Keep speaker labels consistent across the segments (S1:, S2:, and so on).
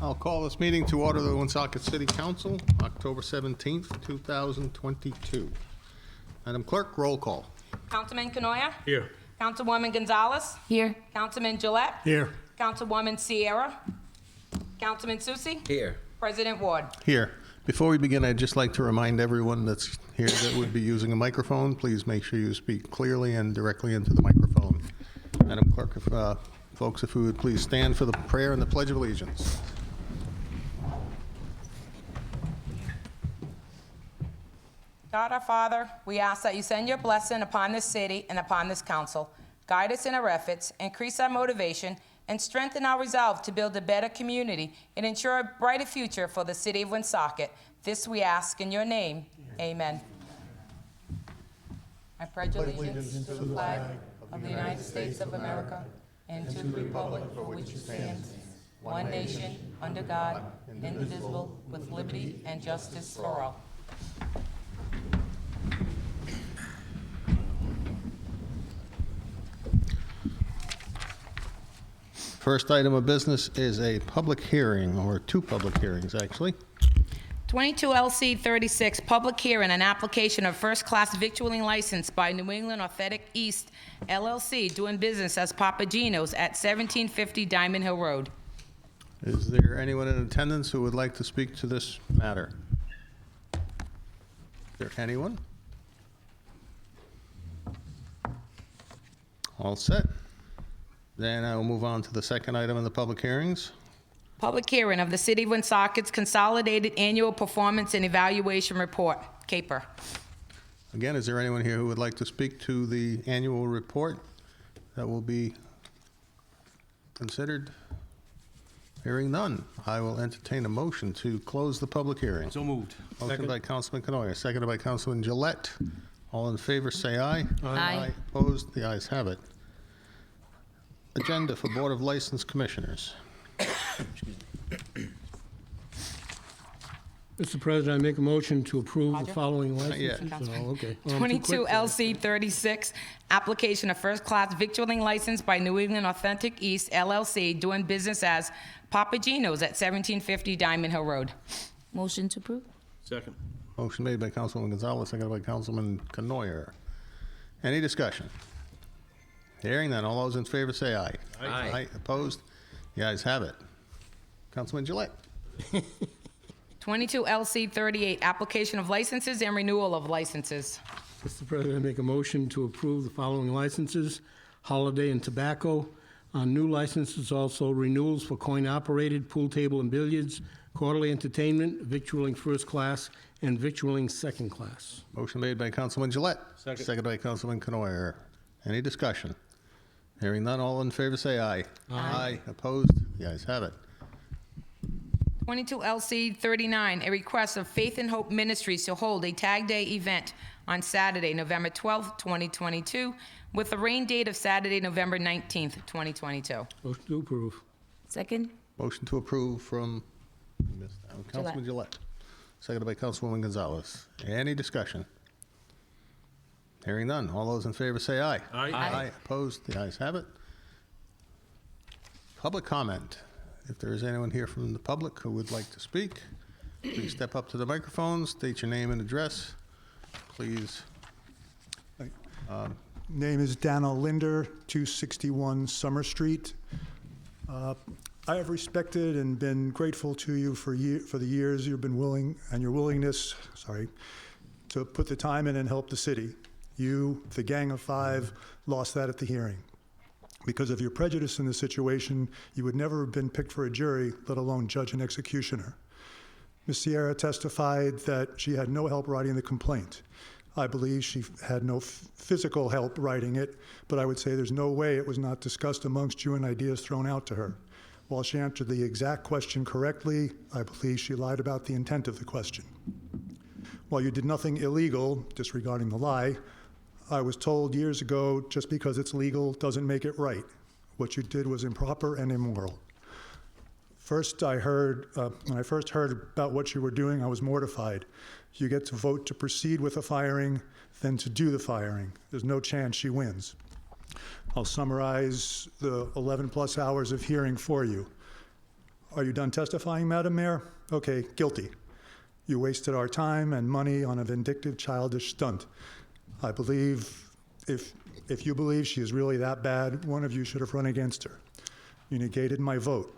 S1: I'll call this meeting to order the Woonsocket City Council, October 17th, 2022. Madam Clerk, roll call.
S2: Councilman Canoia?
S3: Here.
S2: Councilwoman Gonzalez?
S4: Here.
S2: Councilman Gillette?
S3: Here.
S2: Councilwoman Sierra? Councilman Susie?
S3: Here.
S2: President Ward?
S1: Here. Before we begin, I'd just like to remind everyone that's here that would be using a microphone, please make sure you speak clearly and directly into the microphone. Madam Clerk, if we would please stand for the prayer and the Pledge of Allegiance.
S2: God our Father, we ask that you send your blessing upon this city and upon this council. Guide us in our efforts, increase our motivation, and strengthen our resolve to build a better community and ensure a brighter future for the city of Woonsocket. This we ask in your name. Amen. I pledge allegiance to the flag of the United States of America and to the republic for which it stands, one nation, under God, indivisible, with liberty and justice for all.
S1: First item of business is a public hearing, or two public hearings, actually.
S2: 22 LC 36, public hearing, an application of first-class victualling license by New England Authentic East LLC, doing business as Papa Gino's at 1750 Diamond Hill Road.
S1: Is there anyone in attendance who would like to speak to this matter? Is there anyone? All set. Then I will move on to the second item in the public hearings.
S2: Public hearing of the City of Woonsocket's Consolidated Annual Performance and Evaluation Report, CAPER.
S1: Again, is there anyone here who would like to speak to the annual report that will be considered? Hearing none, I will entertain a motion to close the public hearing.
S3: So moved.
S1: Motion by Councilman Canoia, seconded by Councilman Gillette. All in favor, say aye.
S4: Aye.
S1: Opposed? The ayes have it. Agenda for Board of License Commissioners.
S3: Mr. President, I make a motion to approve the
S2: Roger.
S3: following
S1: yet.
S3: licenses. Oh, okay. Oh, I'm too
S2: 22
S3: quick.
S2: LC 36, application of first-class victualling license by New England Authentic East LLC, doing business as Papa Gino's at 1750 Diamond Hill Road.
S4: Motion to approve?
S3: Second.
S1: Motion made by Councilwoman Gonzalez, seconded by Councilman Canoia. Any discussion? Hearing none, all those in favor say aye.
S3: Aye.
S1: Opposed? The ayes have it. Councilman Gillette.
S2: 22 LC 38, application of licenses and renewal of licenses.
S3: Mr. President, I make a motion to approve the following licenses: holiday and tobacco. On new licenses, also renewals for coin-operated, pool table and billiards, quarterly entertainment, victualling first class, and victualling second class.
S1: Motion made by Councilman Gillette.
S3: Second.
S1: Seconded by Councilman Canoia. Any discussion? Hearing none, all in favor say aye. Aye. Opposed? The ayes have it.
S2: 22 LC 39, a request of Faith and Hope Ministries to hold a Tag Day event on Saturday, November 12th, 2022, with a rain date of Saturday, November 19th, 2022.
S3: Motion to approve.
S4: Second?
S1: Motion to approve from Councilman Gillette. Seconded by Councilwoman Gonzalez. Any discussion? Hearing none. All those in favor say aye.
S3: Aye.
S1: Aye. Opposed? The ayes have it. Public comment. If there is anyone here from the public who would like to speak, please step up to the microphone, state your name and address. Please.
S5: Name is Dana Linder, 261 Summer Street. I have respected and been grateful to you for the years you've been willing, and your willingness, to put the time in and help the city. You, the Gang of Five, lost that at the hearing. Because of your prejudice in the situation, you would never have been picked for a jury, let alone judge and executioner. Ms. Sierra testified that she had no help writing the complaint. I believe she had no physical help writing it, but I would say there's no way it was not discussed amongst you and ideas thrown out to her. While she answered the exact question correctly, I believe she lied about the intent of the question. While you did nothing illegal, disregarding the lie, I was told years ago, just because it's legal doesn't make it right. What you did was improper and immoral. When I first heard about what you were doing, I was mortified. You get to vote to proceed with the firing, then to do the firing. There's no chance she wins. I'll summarize the 11 plus hours of hearing for you. Are you done testifying, Madam Mayor? Okay, guilty. You wasted our time and money on a vindictive, childish stunt. I believe if you believe she is really that bad, one of you should have run against her. You negated my vote.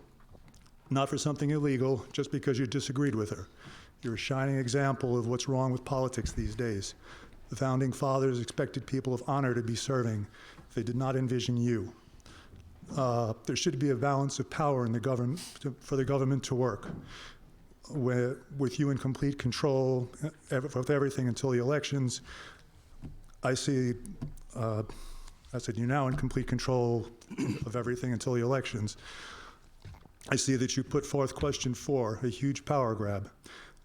S5: Not for something illegal, just because you disagreed with her. You're a shining example of what's wrong with politics these days. The Founding Fathers expected people of honor to be serving. They did not envision you. There should be a balance of power in the government for the government to work. With you in complete control of everything until the elections, I said you're now in complete control of everything until the elections. I see that you put forth question 4, a huge power grab.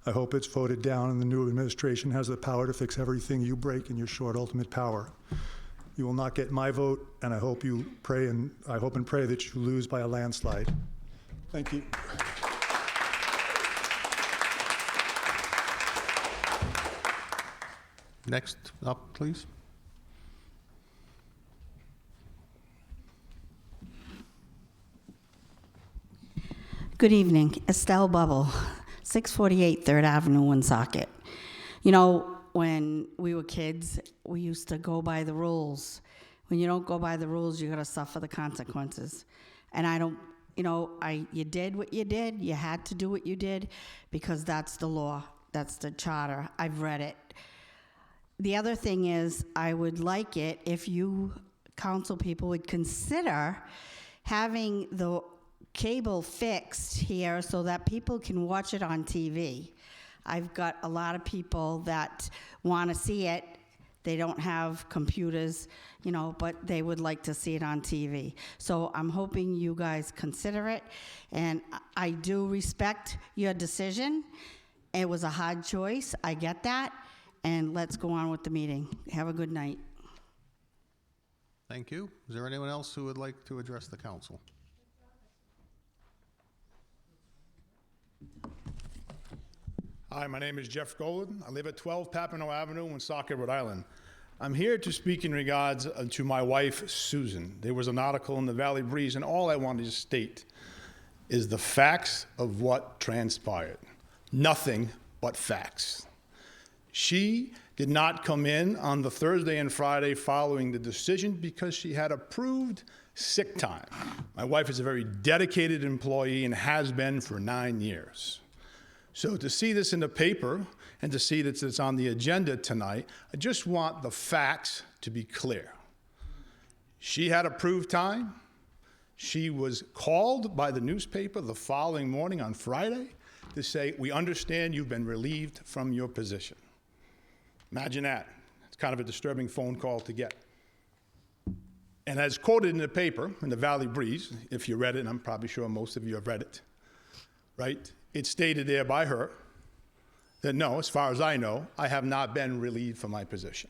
S5: I hope it's voted down and the new administration has the power to fix everything you break in your short ultimate power. You will not get my vote, and I hope and pray that you lose by a landslide. Thank you.
S1: Next up, please.
S6: Good evening. Estelle Bubble, 648 3rd Avenue, Woonsocket. You know, when we were kids, we used to go by the rules. When you don't go by the rules, you're going to suffer the consequences. And you did what you did. You had to do what you did because that's the law. That's the charter. I've read it. The other thing is, I would like it if you council people would consider having the cable fixed here so that people can watch it on TV. I've got a lot of people that want to see it. They don't have computers, but they would like to see it on TV. So I'm hoping you guys consider it, and I do respect your decision. It was a hard choice, I get that, and let's go on with the meeting. Have a good night.
S1: Thank you. Is there anyone else who would like to address the council?
S7: Hi, my name is Jeff Golan. I live at 12 Papineau Avenue, Woonsocket, Rhode Island. I'm here to speak in regards to my wife, Susan. There was an article in the Valley Breeze, and all I wanted to state is the facts of what transpired. Nothing but facts. She did not come in on the Thursday and Friday following the decision because she had approved sick time. My wife is a very dedicated employee and has been for 9 years. So to see this in the paper and to see that it's on the agenda tonight, I just want the facts to be clear. She had approved time. She was called by the newspaper the following morning on Friday to say, we understand you've been relieved from your position. Imagine that. It's kind of a disturbing phone call to get. And as quoted in the paper, in the Valley Breeze, if you read it, and I'm probably sure most of you have read it, right? It stated there by her that no, as far as I know, I have not been relieved from my position.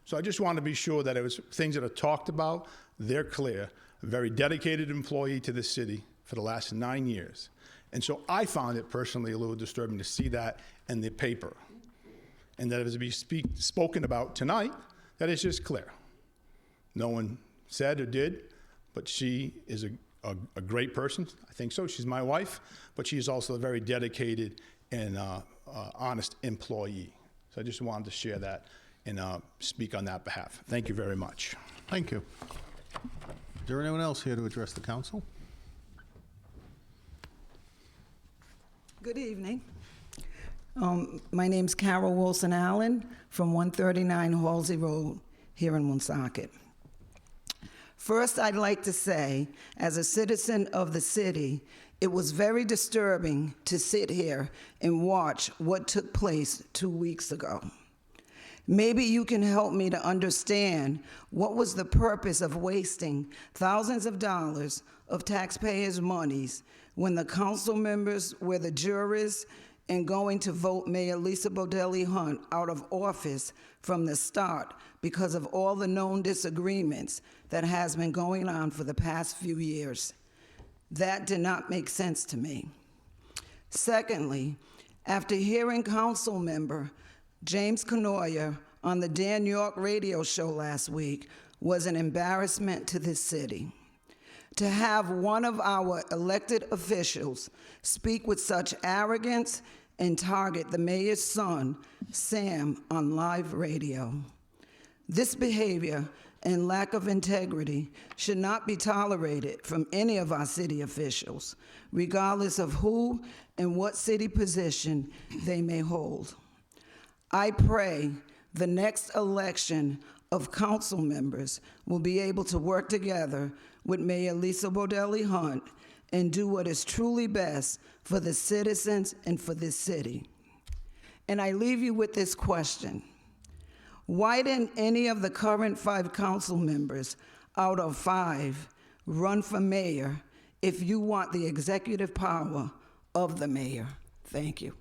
S7: So I just want to be sure that it was things that are talked about, they're clear. A very dedicated employee to the city for the last 9 years. And so I found it personally a little disturbing to see that in the paper. And that it was to be spoken about tonight, that it's just clear. No one said or did, but she is a great person. I think so. She's my wife, but she's also a very dedicated and honest employee. So I just wanted to share that and speak on that behalf. Thank you very much.
S1: Thank you. Is there anyone else here to address the council?
S8: Good evening. My name's Carol Wilson Allen from 139 Halsey Road here in Woonsocket. First, I'd like to say, as a citizen of the city, it was very disturbing to sit here and watch what took place 2 weeks ago. Maybe you can help me to understand what was the purpose of wasting thousands of dollars of taxpayers' monies when the council members were the jurors and going to vote Mayor Lisa Bodelli Hunt out of office from the start because of all the known disagreements that has been going on for the past few years. That did not make sense to me. Secondly, after hearing council member James Canoia on the Dan York radio show last week was an embarrassment to this city. to have one of our elected officials speak with such arrogance and target the mayor's son, Sam, on live radio. This behavior and lack of integrity should not be tolerated from any of our city officials, regardless of who and what city position they may hold. I pray the next election of council members will be able to work together with Mayor Lisa Bordelli Hunt and do what is truly best for the citizens and for this city. And I leave you with this question. Why didn't any of the current 5 council members out of 5 run for mayor if you want the executive power of the mayor? Thank you.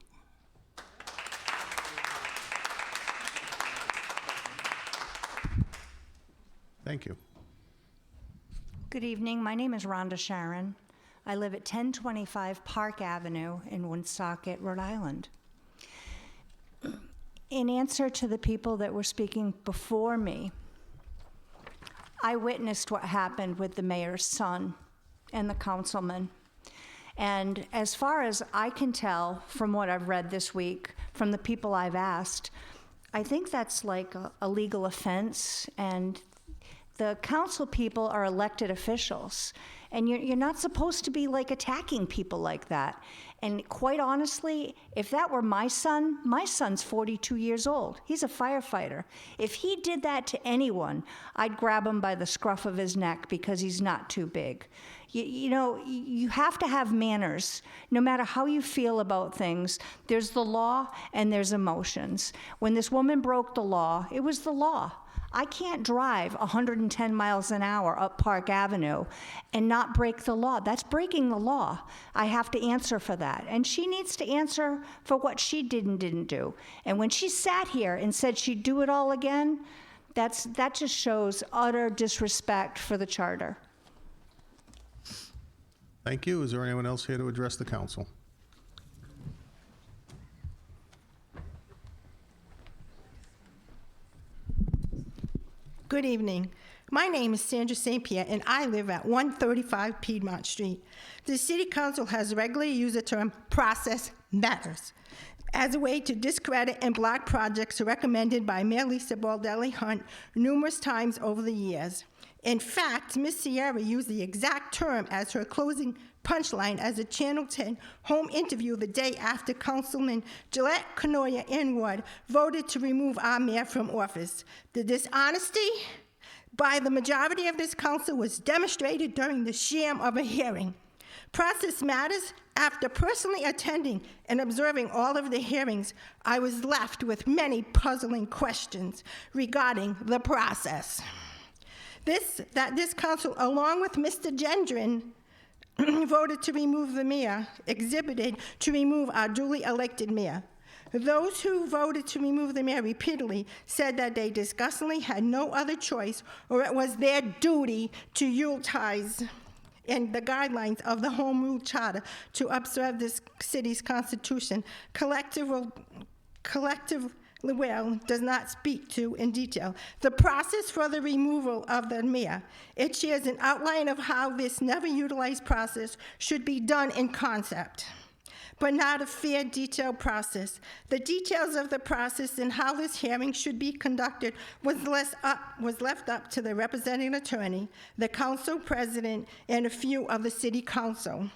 S1: Thank you.
S9: Good evening. My name is Rhonda Sharon. I live at 1025 Park Avenue in Woonsocket, Rhode Island. In answer to the people that were speaking before me, I witnessed what happened with the mayor's son and the councilman. And as far as I can tell from what I've read this week, from the people I've asked, I think that's like a legal offense, and the council people are elected officials, and you're not supposed to be like attacking people like that. And quite honestly, if that were my son's 42 years old. He's a firefighter. If he did that to anyone, I'd grab him by the scruff of his neck because he's not too big. You know, you have to have manners. No matter how you feel about things, there's the law and there's emotions. When this woman broke the law, it was the law. I can't drive 110 miles an hour up Park Avenue and not break the law. That's breaking the law. I have to answer for that. And she needs to answer for what she did and didn't do. And when she sat here and said she'd do it all again, that just shows utter disrespect for the charter.
S1: Thank you. Is there anyone else here to address the council?
S10: Good evening. My name is Sandra St. Pierre, and I live at 135 Piedmont Street. The City Council has regularly used the term process matters as a way to discredit and block projects recommended by Mayor Lisa Bordelli Hunt numerous times over the years. In fact, Ms. Sierra used the exact term as her closing punchline as a Channel 10 home interview the day after Councilman Gillette, Canoia, and Wood voted to remove our mayor from office. The dishonesty by the majority of this council was demonstrated during the sham of a hearing. Process matters. After personally attending and observing all of the hearings, I was left with many puzzling questions regarding the process. This council, along with Mr. Gendron, voted to remove the mayor, exhibited to remove our duly elected mayor. Those who voted to remove the mayor repeatedly said that they disgustingly had no other choice, or it was their duty to utilize and the guidelines of the Home Rule Charter to observe this city's constitution. Collective will does not speak to in detail the process for the removal of the mayor. It shares an outline of how this never utilized process should be done in concept, but not a fair, detailed process. The details of the process and how this hearing should be conducted was left up to the representing attorney, the council president, and a few of the city council.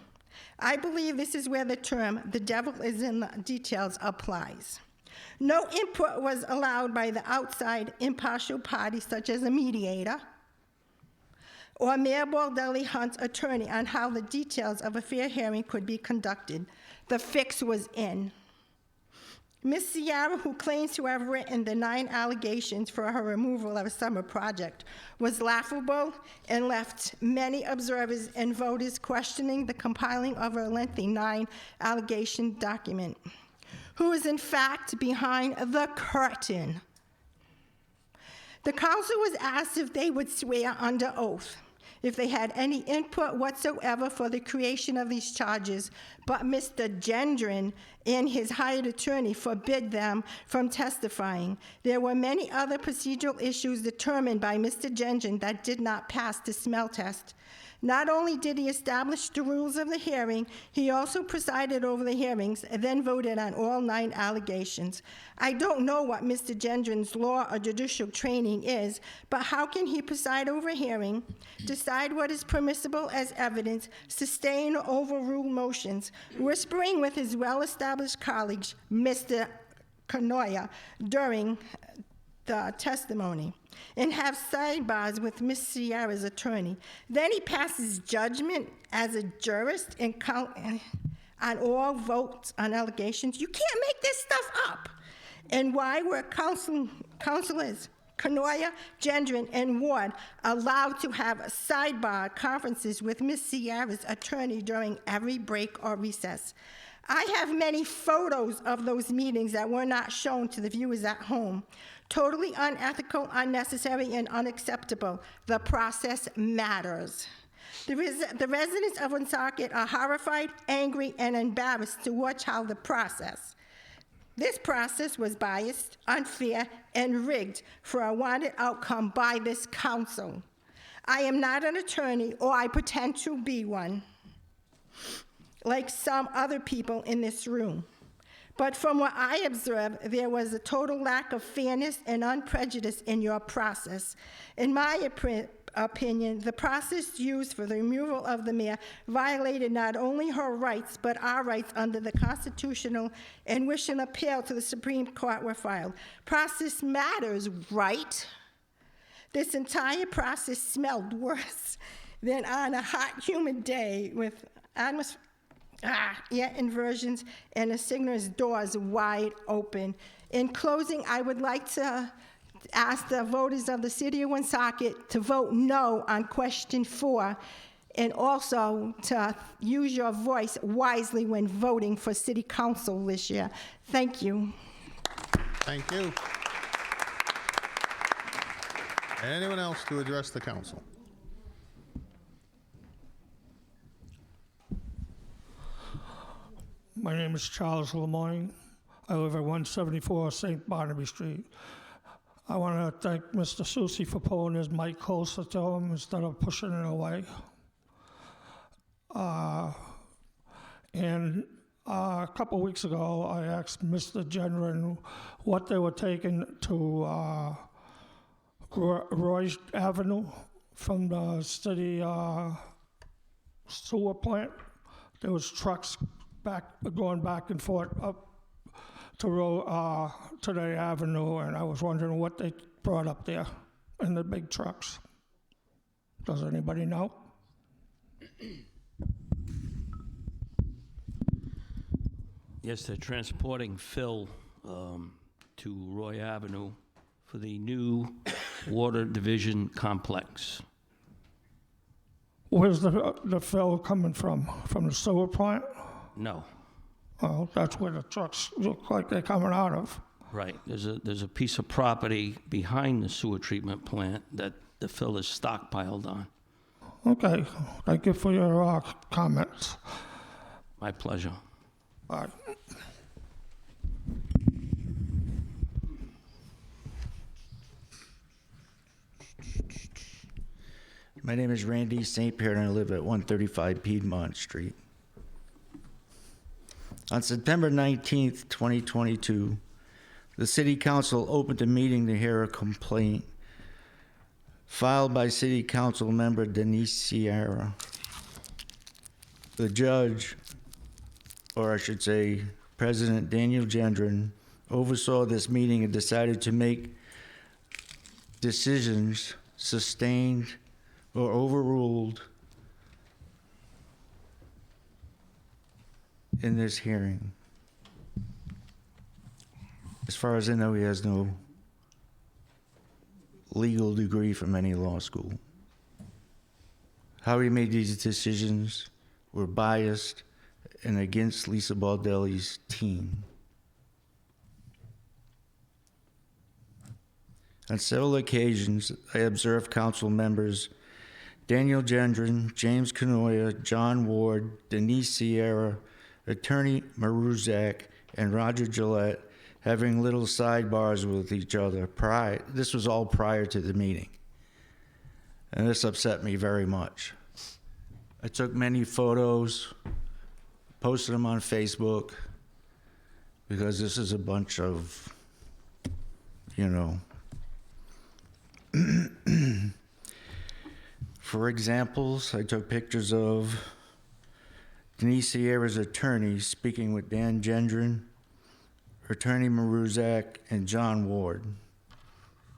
S10: I believe this is where the term, "the devil is in the details," applies. No input was allowed by the outside impartial party, such as a mediator, or Mayor Bordelli Hunt's attorney on how the details of a fair hearing could be conducted. The fix was in. Ms. Sierra, who claims to have written the 9 allegations for her removal of a summer project, was laughable and left many observers and voters questioning the compiling of her lengthy 9-allegation document. Who is in fact behind the curtain? The council was asked if they would swear under oath if they had any input whatsoever for the creation of these charges, but Mr. Gendron and his hired attorney forbid them from testifying. There were many other procedural issues determined by Mr. Gendron that did not pass the smell test. Not only did he establish the rules of the hearing, he also presided over the hearings and then voted on all 9 allegations. I don't know what Mr. Gendron's law or judicial training is, but how can he preside over a hearing, decide what is permissible as evidence, sustain or overrule motions, whispering with his well-established colleague, Mr. Kanoya, during the testimony, and have sidebars with Ms. Sierra's attorney? Then he passes judgment as a jurist and on all votes on allegations. You can't make this stuff up. And why were counselors Kanoya, Gendron, and Ward allowed to have sidebar conferences with Ms. Sierra's attorney during every break or recess? I have many photos of those meetings that were not shown to the viewers at home. Totally unethical, unnecessary, and unacceptable. The process matters. The residents of Woonsocket are horrified, angry, and embarrassed to watch how this process was biased, unfair, and rigged for a wanted outcome by this council. I am not an attorney, or I pretend to be one, like some other people in this room. But from what I observed, there was a total lack of fairness and unprejudice in your process. In my opinion, the process used for the removal of the mayor violated not only her rights, but our rights under the Constitutional, in which an appeal to the Supreme Court were filed. Process matters, right? This entire process smelled worse than on a hot, humid day with air inversions and the signer's doors wide open. In closing, I would like to ask the voters of the city of Woonsocket to vote no on question 4, and also to use your voice wisely when voting for city council this year. Thank you.
S1: Thank you. Anyone else to address the council?
S11: My name is Charles Lemoyne. I live at 174 St. Barnaby Street. I want to thank Mr. Susi for pulling his mic closer to him instead of pushing it away. And a couple weeks ago, I asked Mr. Gendron what they were taking to Roy Avenue from the city sewer plant. There was trucks going back and forth up to the avenue, and I was wondering what they brought up there in the big trucks. Does anybody know?
S12: Yes, they're transporting fill to Roy Avenue for the new water division complex.
S11: Where's the fill coming from? From the sewer plant?
S12: No.
S11: Well, that's where the trucks look like they're coming out of.
S12: Right. There's a piece of property behind the sewer treatment plant that the fill is stockpiled on.
S11: Okay. Thank you for your comments.
S12: My pleasure.
S11: All right.
S13: My name is Randy St. Pierre, and I live at 135 Piedmont Street. On September 19th, 2022, the City Council opened a meeting to hear a complaint filed by City Council member Denise Sierra. The judge, or I should say President Daniel Gendron, oversaw this meeting and decided to make decisions sustained or overruled in this hearing. As far as I know, he has no legal degree from any law school. How he made these decisions were biased and against Lisa Baldelli's team. On several occasions, I observed council members Daniel Gendron, James Kanoya, John Ward, Denise Sierra, Attorney Maruzak, and Roger Gillette having little sidebars with each other. This was all prior to the meeting. And this upset me very much. I took many photos, posted them on Facebook, because this is a bunch of, For examples, I took pictures of Denise Sierra's attorney speaking with Dan Gendron, Attorney Maruzak, and John Ward.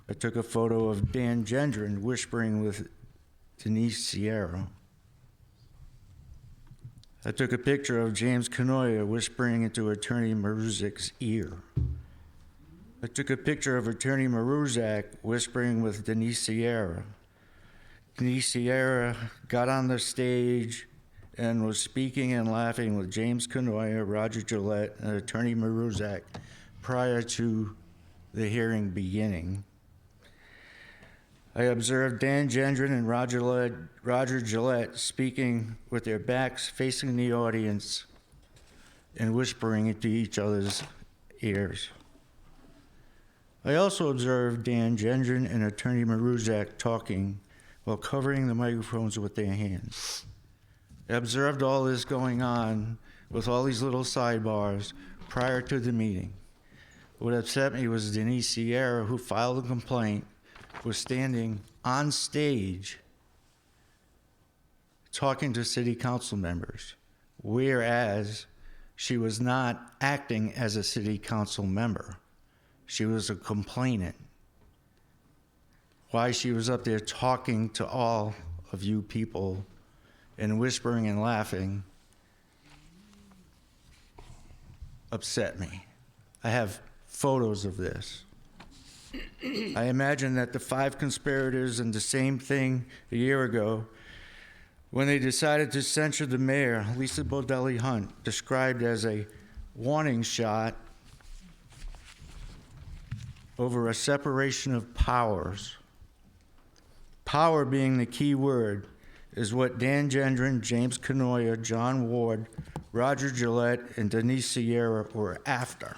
S13: I took a photo of Dan Gendron whispering with Denise Sierra. I took a picture of James Canoia whispering into Attorney Maruzak's ear. I took a picture of Attorney Maruzak whispering with Denise Sierra. Denise Sierra got on the stage and was speaking and laughing with James Canoia, Roger Gillette, and Attorney Maruzak prior to the hearing beginning. I observed Dan Gendron and Roger Gillette speaking with their backs facing the audience and whispering into each other's ears. I also observed Dan Gendron and Attorney Maruzak talking while covering the microphones with their hands. I observed all this going on with all these little sidebars prior to the meeting. What upset me was Denise Sierra, who filed a complaint, was standing on stage talking to city council members, whereas she was not acting as a city council member. She was a complainant. Why she was up there talking to all of you people and whispering and laughing upset me. I have photos of this. I imagine that the 5 conspirators did the same thing a year ago when they decided to censure the mayor, Lisa Bodelli Hunt, described as a warning shot over a separation of powers. Power being the key word is what Dan Gendron, James Canoia, John Ward, Roger Gillette, and Denise Sierra were after.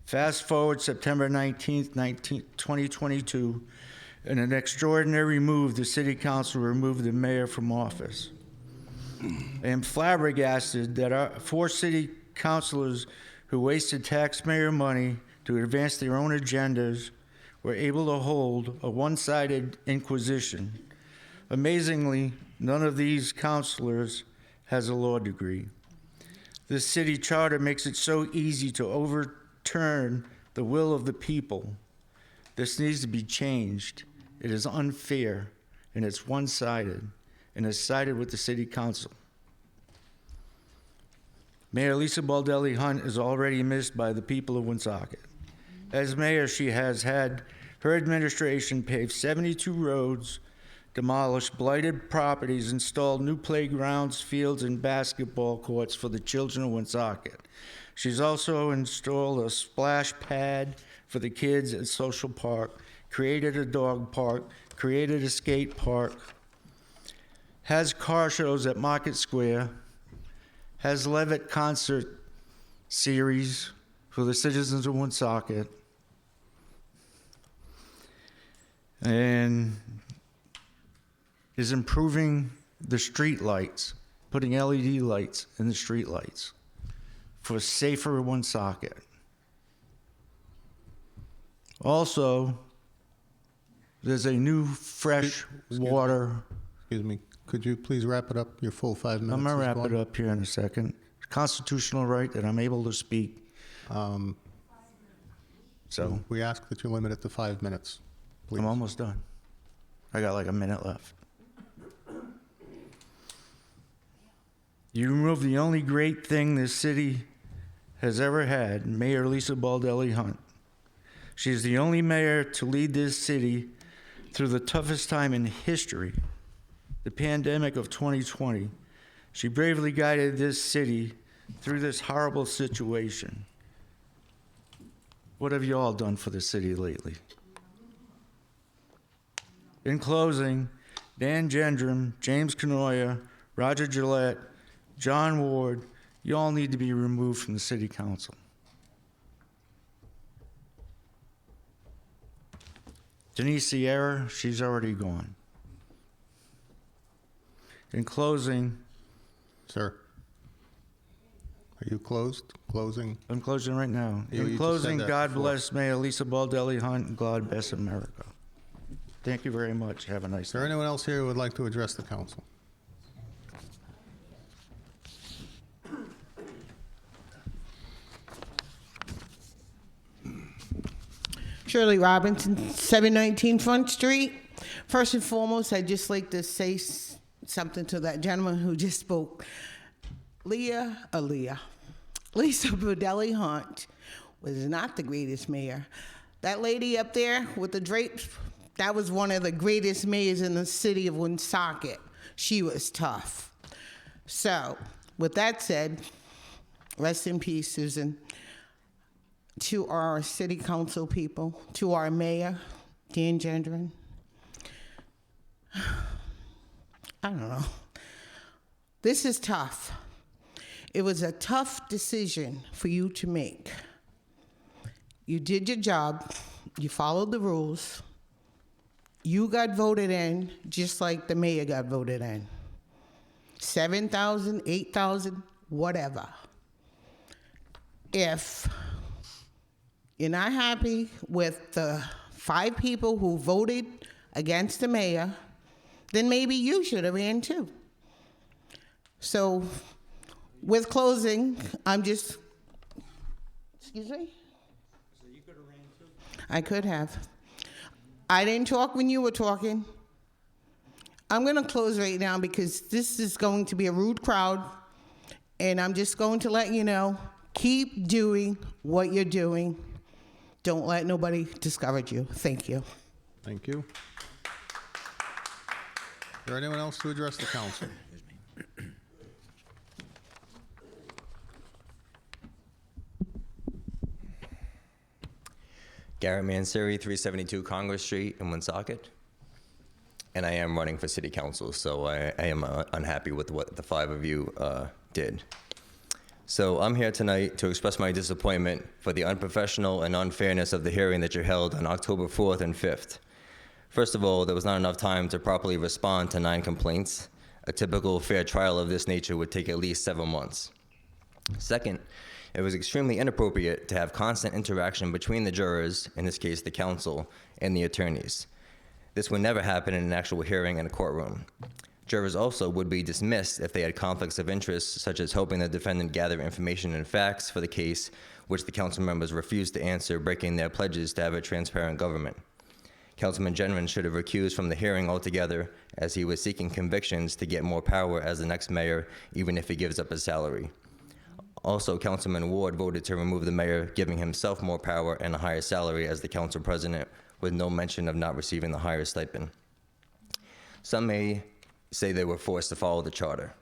S13: Fast forward September 19th, 2022, in an extraordinary move, the city council removed the mayor from office. I am flabbergasted that our 4 city councilors who wasted taxpayer money to advance their own agendas were able to hold a one-sided inquisition. Amazingly, none of these councilors has a law degree. This city charter makes it so easy to overturn the will of the people. This needs to be changed. It is unfair, and it's one-sided, and it's sided with the city council. Mayor Lisa Baldelli Hunt is already missed by the people of Woonsocket. As mayor, she has had her administration pave 72 roads, demolished blighted properties, installed new playgrounds, fields, and basketball courts for the children of Woonsocket. She's also installed a splash pad for the kids at Social Park, created a dog park, created a skate park, has car shows at Market Square, has Levitt concert series for the citizens of Woonsocket, and is improving the street lights, putting LED lights in the street lights for safer Woonsocket. Also, there's a new fresh water.
S1: Excuse me, could you please wrap it up, your full 5 minutes?
S13: I'm gonna
S1: is
S13: wrap
S1: gone.
S13: it up here in a second. Constitutional right that I'm able to speak. So
S1: We ask that you limit it to 5 minutes, please.
S13: I'm almost done. I got like a minute left. You removed the only great thing this city has ever had, Mayor Lisa Baldelli Hunt. She's the only mayor to lead this city through the toughest time in history, the pandemic of 2020. She bravely guided this city through this horrible situation. What have you all done for the city lately? In closing, Dan Gendron, James Canoia, Roger Gillette, John Ward, You all need to be removed from the city council. Denise Sierra, she's already gone. In closing,
S1: Sir, are you closed? Closing?
S13: I'm closing right now.
S1: You
S13: In
S1: just
S13: closing,
S1: said that
S13: God
S1: before.
S13: bless Mayor Lisa Baldelli Hunt and God bless America. Thank you very much. Have a nice
S1: Is there
S13: day.
S1: anyone else here who would like to address the council?
S14: Shirley Robinson, 719 Front Street. First and foremost, I'd just like to say something to that gentleman who just spoke. Lisa Baldelli Hunt was not the greatest mayor. That lady up there with the drapes, that was one of the greatest mayors in the city of Woonsocket. She was tough. So, with that said, rest in peace, Susan. To our city council people, to our mayor, Dan Gendron. I don't know. This is tough. It was a tough decision for you to make. You did your job. You followed the rules. You got voted in just like the mayor got voted in. 7,000, 8,000, whatever. If you're not happy with the 5 people who voted against the mayor, then maybe you should have ran too. So, with closing, I'm just, excuse me? So you could have ran too? I could have. I didn't talk when you were talking. I'm gonna close right now because this is going to be a rude crowd, and I'm just going to let you know, keep doing what you're doing. Don't let nobody discourage you. Thank you.
S1: Thank you. Is there anyone else to address the council?
S15: Garrett Mansuri, 372 Congress Street in Woonsocket. And I am running for city council, so I am unhappy with what the 5 of you did. So I'm here tonight to express my disappointment for the unprofessional and unfairness of the hearing that you held on October 4th and 5th. First of all, there was not enough time to properly respond to 9 complaints. A typical fair trial of this nature would take at least 7 months. Second, it was extremely inappropriate to have constant interaction between the jurors, in this case the council, and the attorneys. This would never happen in an actual hearing in a courtroom. Jurors also would be dismissed if they had conflicts of interest, such as helping the defendant gather information and facts for the case, which the council members refused to answer, breaking their pledges to have a transparent government. Councilman Gendron should have recused from the hearing altogether, as he was seeking convictions to get more power as the next mayor, even if he gives up his salary. Also, Councilman Ward voted to remove the mayor, giving himself more power and a higher salary as the council president, with no mention of not receiving the higher stipend. Some may say they were forced to follow the charter.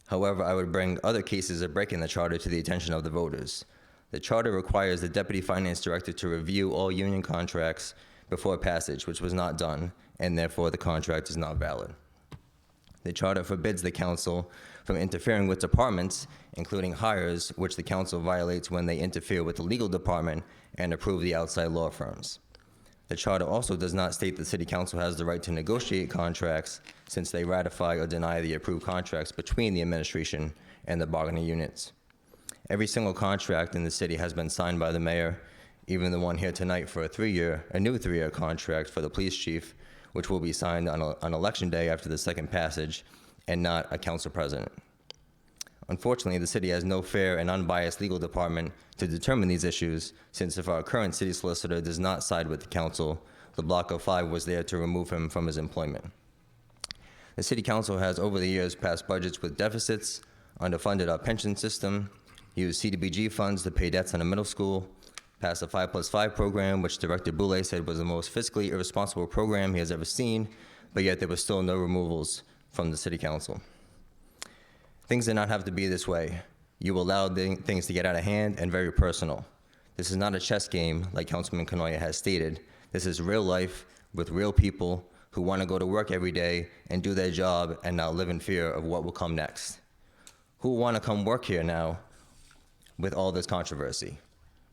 S15: However, I would bring other cases of breaking the charter to the attention of the voters. The charter requires the deputy finance director to review all union contracts before passage, which was not done, and therefore the contract is not valid. The charter forbids the council from interfering with departments, including hires, which the council violates when they interfere with the legal department and approve the outside law firms. The charter also does not state the city council has the right to negotiate contracts, since they ratify or deny the approved contracts between the administration and the bargaining units. Every single contract in the city has been signed by the mayor, even the one here tonight for a new three-year contract for the police chief, which will be signed on election day after the second passage, and not a council president. Unfortunately, the city has no fair and unbiased legal department to determine these issues, since if our current city solicitor does not side with the council, the Block of 5 was there to remove him from his employment. The city council has over the years passed budgets with deficits, underfunded our pension system, used CDBG funds to pay debts on a middle school, passed a 5+5 program, which Director Boulay said was the most fiscally irresponsible program he has ever seen, but yet there were still no removals from the city council. Things did not have to be this way. You allowed things to get out of hand and very personal. This is not a chess game like Councilman Canoia has stated. This is real life with real people who want to go to work every day and do their job and not live in fear of what will come next. who want to come work here now with all this controversy.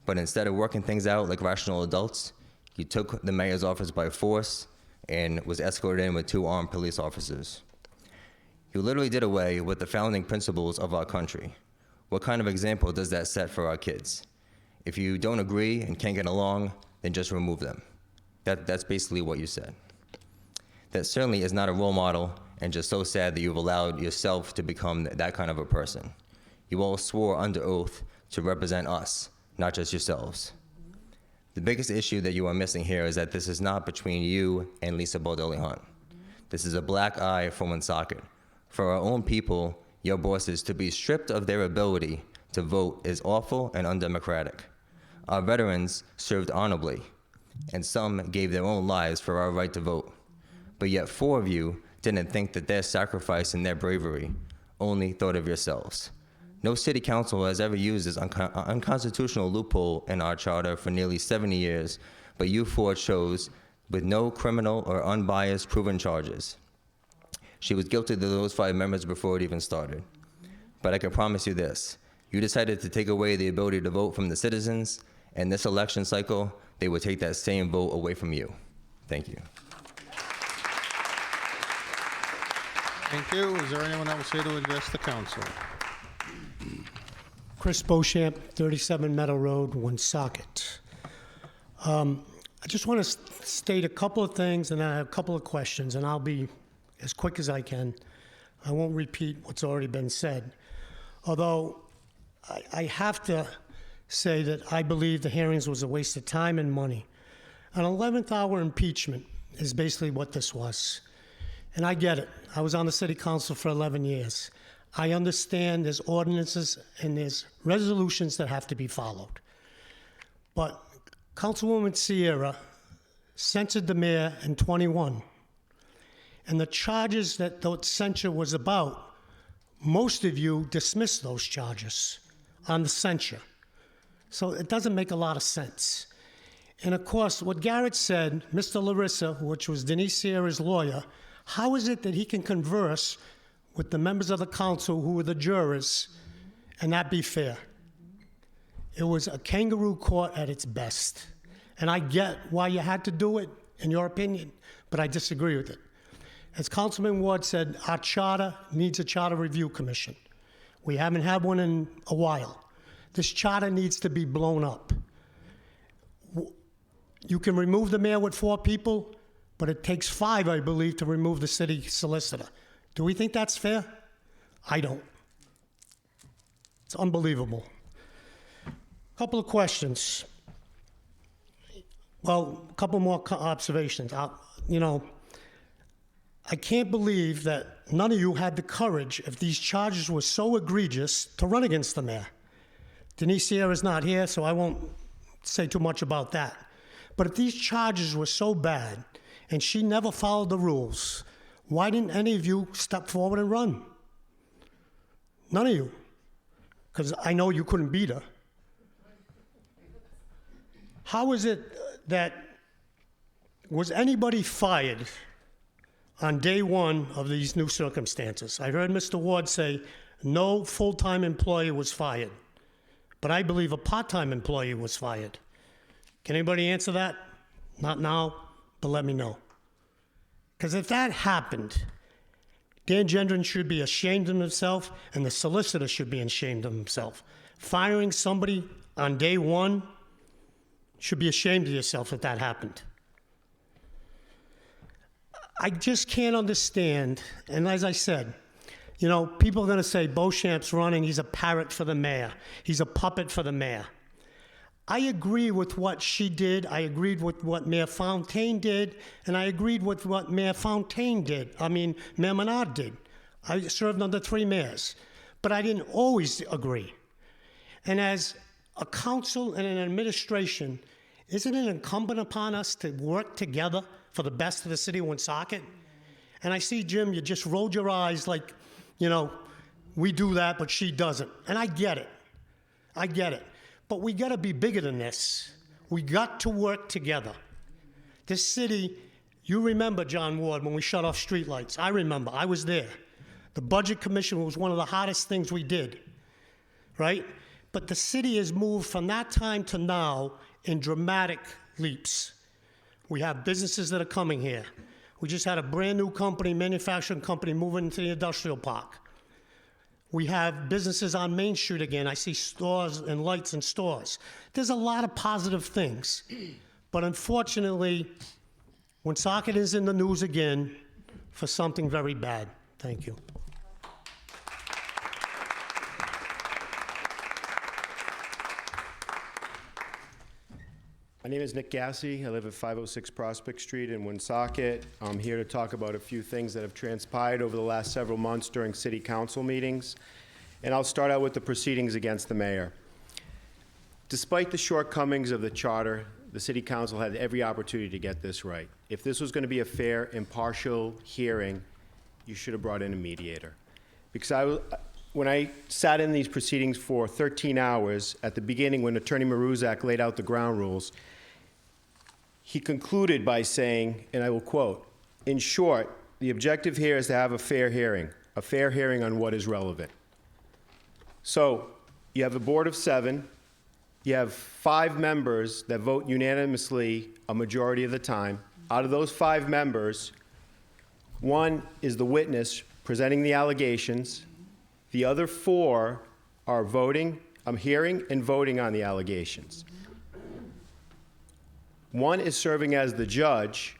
S15: But instead of working things out like rational adults, you took the mayor's office by force and was escorted in with 2 armed police officers. You literally did away with the founding principles of our country. What kind of example does that set for our kids? If you don't agree and can't get along, then just remove them. That's basically what you said. That certainly is not a role model, and just so sad that you've allowed yourself to become that kind of a person. You all swore under oath to represent us, not just yourselves. The biggest issue that you are missing here is that this is not between you and Lisa Baldelli-Hunt. This is a black eye for Woonsocket. For our own people, your bosses, to be stripped of their ability to vote is awful and undemocratic. Our veterans served honorably, and some gave their own lives for our right to vote. But yet 4 of you didn't think that their sacrifice and their bravery, only thought of yourselves. No city council has ever used this unconstitutional loophole in our charter for nearly 70 years, but you 4 chose with no criminal or unbiased proven charges. She was guilty to those 5 members before it even started. But I can promise you this, you decided to take away the ability to vote from the citizens, and this election cycle, they would take that same vote away from you. Thank you.
S1: Thank you. Is there anyone else here to address the council?
S16: Chris Beauchamp, 37 Meadow Road, Woonsocket. I just want to state a couple of things, and I have a couple of questions, and I'll be as quick as I can. I won't repeat what's already been said. Although I have to say that I believe the hearings was a waste of time and money. An 11th hour impeachment is basically what this was. And I get it. I was on the city council for 11 years. I understand there's ordinances and there's resolutions that have to be followed. But Councilwoman Sierra censured the mayor in 21. And the charges that the censure was about, most of you dismissed those charges on the censure. So it doesn't make a lot of sense. And of course, what Garrett said, Mr. Larissa, which was Denise Sierra's lawyer, how is it that he can converse with the members of the council who were the jurors and that be fair? It was a kangaroo court at its best. And I get why you had to do it, in your opinion, but I disagree with it. As Councilman Ward said, our charter needs a charter review commission. We haven't had one in a while. This charter needs to be blown up. You can remove the mayor with 4 people, but it takes 5, I believe, to remove the city solicitor. Do we think that's fair? I don't. It's unbelievable. Couple of questions. Well, a couple more observations. I can't believe that none of you had the courage, if these charges were so egregious, to run against the mayor. Denise Sierra's not here, so I won't say too much about that. But if these charges were so bad, and she never followed the rules, why didn't any of you step forward and run? None of you. Because I know you couldn't beat her. How is it that, was anybody fired on day 1 of these new circumstances? I heard Mr. Ward say no full-time employee was fired, but I believe a part-time employee was fired. Can anybody answer that? Not now, but let me know. Because if that happened, Dan Gendron should be ashamed of himself, and the solicitor should be ashamed of himself. Firing somebody on day 1, should be ashamed of yourself if that happened. I just can't understand, and as I said, people are going to say Beauchamp's running, he's a parrot for the mayor. He's a puppet for the mayor. I agree with what she did, I agreed with what Mayor Fontaine did, and I agreed with what Mayor Menard did. I served under 3 mayors, but I didn't always agree. And as a council and an administration, isn't it incumbent upon us to work together for the best of the city of Woonsocket? And I see, Jim, you just rolled your eyes like, we do that, but she doesn't. And I get it. But we got to be bigger than this. We got to work together. This city, you remember, John Ward, when we shut off streetlights. I remember. I was there. The Budget Commission was one of the hardest things we did, right? But the city has moved from that time to now in dramatic leaps. We have businesses that are coming here. We just had a brand new company, manufacturing company, moving into the industrial park. We have businesses on Main Street again. I see stores and lights in stores. There's a lot of positive things. But unfortunately, Woonsocket is in the news again for something very bad. Thank you.
S17: My name is Nick Gassy. I live at 506 Prospect Street in Woonsocket. I'm here to talk about a few things that have transpired over the last several months during city council meetings. And I'll start out with the proceedings against the mayor. Despite the shortcomings of the charter, the city council had every opportunity to get this right. If this was going to be a fair, impartial hearing, you should have brought in a mediator. Because when I sat in these proceedings for 13 hours, at the beginning when Attorney Maruzak laid out the ground rules, he concluded by saying, and I will quote, "In short, the objective here is to have a fair hearing on what is relevant." So you have a board of 7, you have 5 members that vote unanimously a majority of the time. Out of those 5 members, 1 is the witness presenting the allegations. The other 4 are hearing and voting on the allegations. 1 is serving as the judge,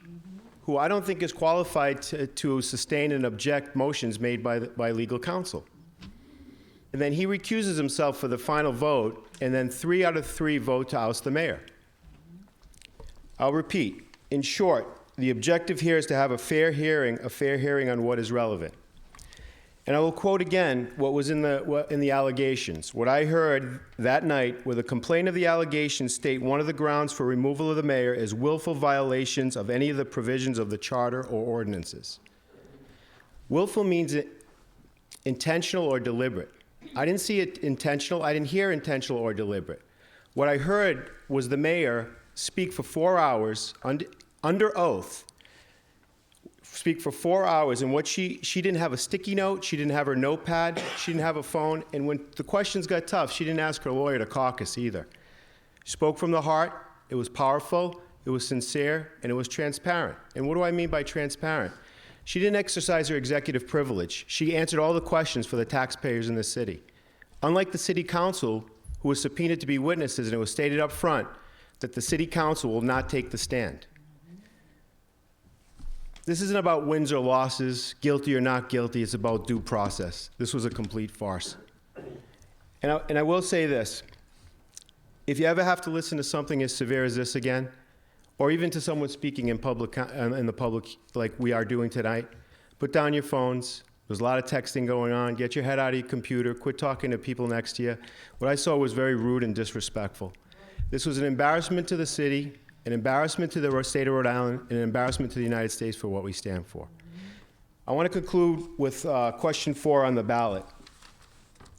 S17: who I don't think is qualified to sustain and object motions made by legal counsel. And then he recuses himself for the final vote, and then 3 out of 3 vote to oust the mayor. I'll repeat. In short, the objective here is to have a fair hearing on what is relevant. And I will quote again what was in the allegations. What I heard that night were the complaint of the allegations state one of the grounds for removal of the mayor is willful violations of any of the provisions of the charter or ordinances. Willful means intentional or deliberate. I didn't see it intentional. I didn't hear intentional or deliberate. What I heard was the mayor speak for 4 hours under oath, speak for 4 hours, and what she didn't have a sticky note, she didn't have her notepad, she didn't have a phone, and when the questions got tough, she didn't ask her lawyer to caucus either. She spoke from the heart, it was powerful, it was sincere, and it was transparent. And what do I mean by transparent? She didn't exercise her executive privilege. She answered all the questions for the taxpayers in the city. Unlike the city council, who was subpoenaed to be witnesses, and it was stated up front that the city council will not take the stand. This isn't about wins or losses, guilty or not guilty, it's about due process. This was a complete farce. And I will say this, if you ever have to listen to something as severe as this again, or even to someone speaking in the public like we are doing tonight, put down your phones. There's a lot of texting going on. Get your head out of your computer. Quit talking to people next to you. What I saw was very rude and disrespectful. This was an embarrassment to the city, an embarrassment to the state of Rhode Island, and an embarrassment to the United States for what we stand for. I want to conclude with question 4 on the ballot,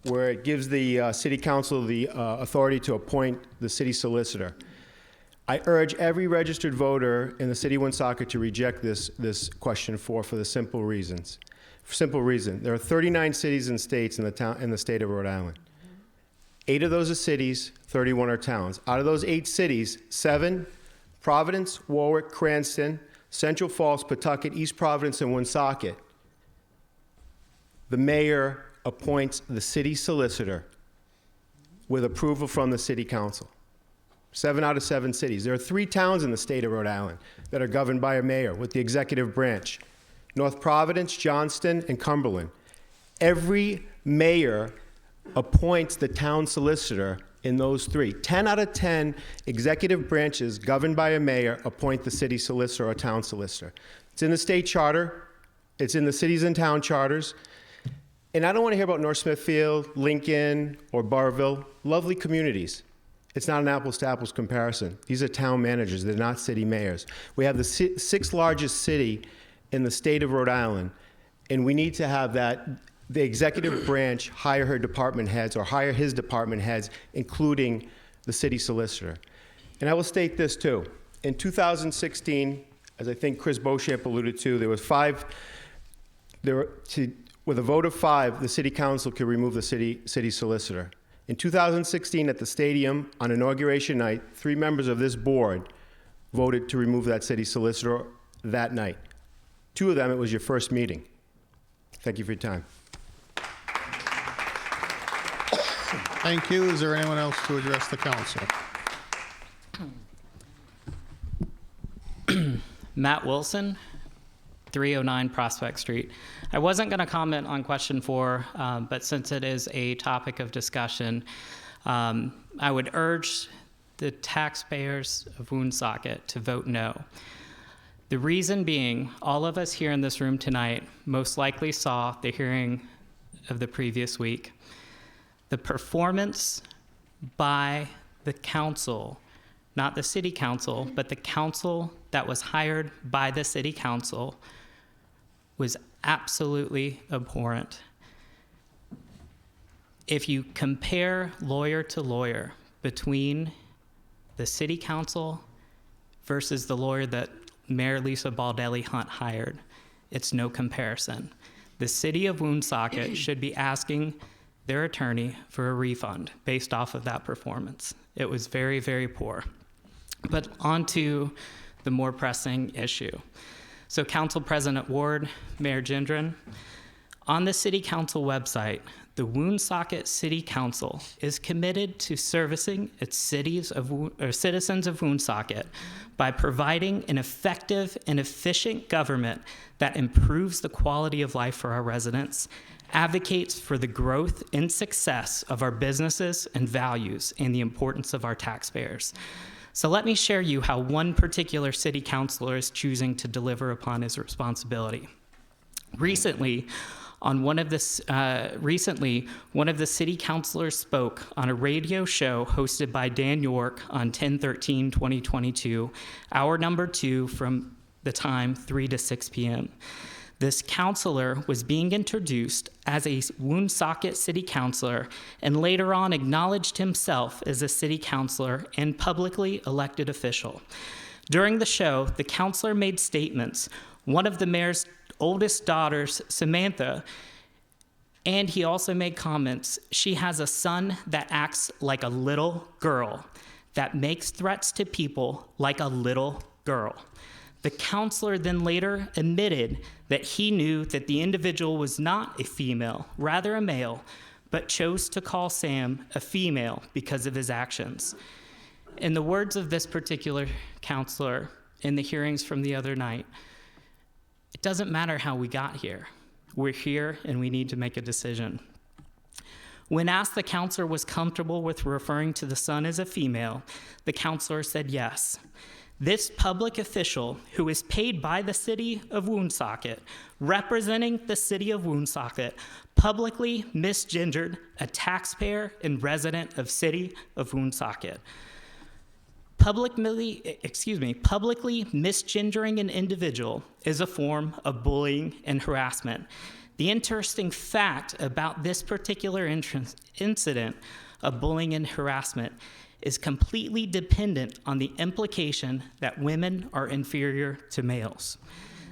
S17: where it gives the city council the authority to appoint the city solicitor. I urge every registered voter in the city of Woonsocket to reject this question 4 for the simple reason. There are 39 cities and states in the state of Rhode Island. 8 of those are cities, 31 are towns. Out of those 8 cities, 7, Providence, Warwick, Cranston, Central Falls, Pawtucket, East Providence, and Woonsocket, the mayor appoints the city solicitor with approval from the city council. 7 out of 7 cities. There are 3 towns in the state of Rhode Island that are governed by a mayor with the executive branch: North Providence, Johnston, and Cumberland. Every mayor appoints the town solicitor in those 3. 10 out of 10 executive branches governed by a mayor appoint the city solicitor or town solicitor. It's in the state charter. It's in the cities and town charters. And I don't want to hear about North Smithfield, Lincoln, or Barville. Lovely communities. It's not an apples-to-apples comparison. These are town managers. They're not city mayors. We have the 6th largest city in the state of Rhode Island, and we need to have the executive branch hire her department heads or hire his department heads, including the city solicitor. And I will state this too. In 2016, as I think Chris Beauchamp alluded to, there was With a vote of 5, the city council could remove the city solicitor. In 2016, at the stadium on inauguration night, 3 members of this board voted to remove that city solicitor that night. 2 of them, it was your first meeting. Thank you for your time.
S1: Thank you. Is there anyone else to address the council?
S18: Matt Wilson, 309 Prospect Street. I wasn't going to comment on question 4, but since it is a topic of discussion, I would urge the taxpayers of Woonsocket to vote no. The reason being, all of us here in this room tonight most likely saw the hearing of the previous week. The performance by the council, not the city council, but the council that was hired by the city council, was absolutely abhorrent. If you compare lawyer to lawyer between the city council versus the lawyer that Mayor Lisa Baldelli Hunt hired, it's no comparison. The city of Woonsocket should be asking their attorney for a refund based off of that performance. It was very, very poor. But on to the more pressing issue. So Council President Ward, Mayor Gendron, on the City Council website, the Woonsocket City Council is committed to servicing its citizens of Woonsocket by providing an effective and efficient government that improves the quality of life for our residents, advocates for the growth and success of our businesses and values, and the importance of our taxpayers. So let me share you how one particular city councilor is choosing to deliver upon his responsibility. Recently, one of the city councilors spoke on a radio show hosted by Dan York on 10/13/2022, hour number 2 from the time 3 to 6 p.m. This councilor was being introduced as a Woonsocket city councilor and later on acknowledged himself as a city councilor and publicly elected official. During the show, the councilor made statements, one of the mayor's oldest daughters, Samantha, and he also made comments. She has a son that acts like a little girl, that makes threats to people like a little girl. The councilor then later admitted that he knew that the individual was not a female, rather a male, but chose to call Sam a female because of his actions. In the words of this particular councilor in the hearings from the other night, it doesn't matter how we got here. We're here and we need to make a decision. When asked the councilor was comfortable with referring to the son as a female, the councilor said yes. This public official, who is paid by the city of Woonsocket, representing the city of Woonsocket, publicly misgendered a taxpayer and resident of city of Woonsocket. Publicly misgendering an individual is a form of bullying and harassment. The interesting fact about this particular incident of bullying and harassment is completely dependent on the implication that women are inferior to males.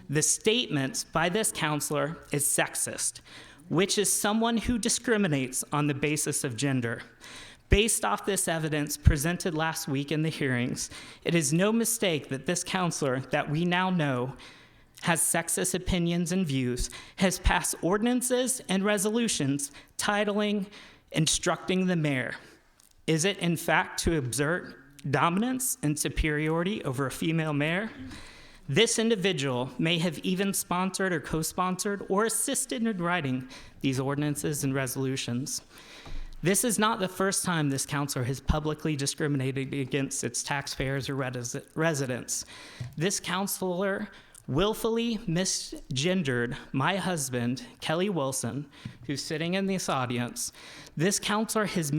S18: The statements by this counselor is sexist, which is someone who discriminates on the basis of gender. Based off this evidence presented last week in the hearings, it is no mistake that this counselor that we now know has sexist opinions and views, has passed ordinances and resolutions titling Instructing the Mayor. Is it, in fact, to exert dominance and superiority over a female mayor? This individual may have even sponsored or co-sponsored or assisted in writing these ordinances and resolutions. This is not the first time this councilor has publicly discriminated against its taxpayers or residents. This councilor willfully misgendered my husband, Kelly Wilson, who's sitting in this audience. This councilor has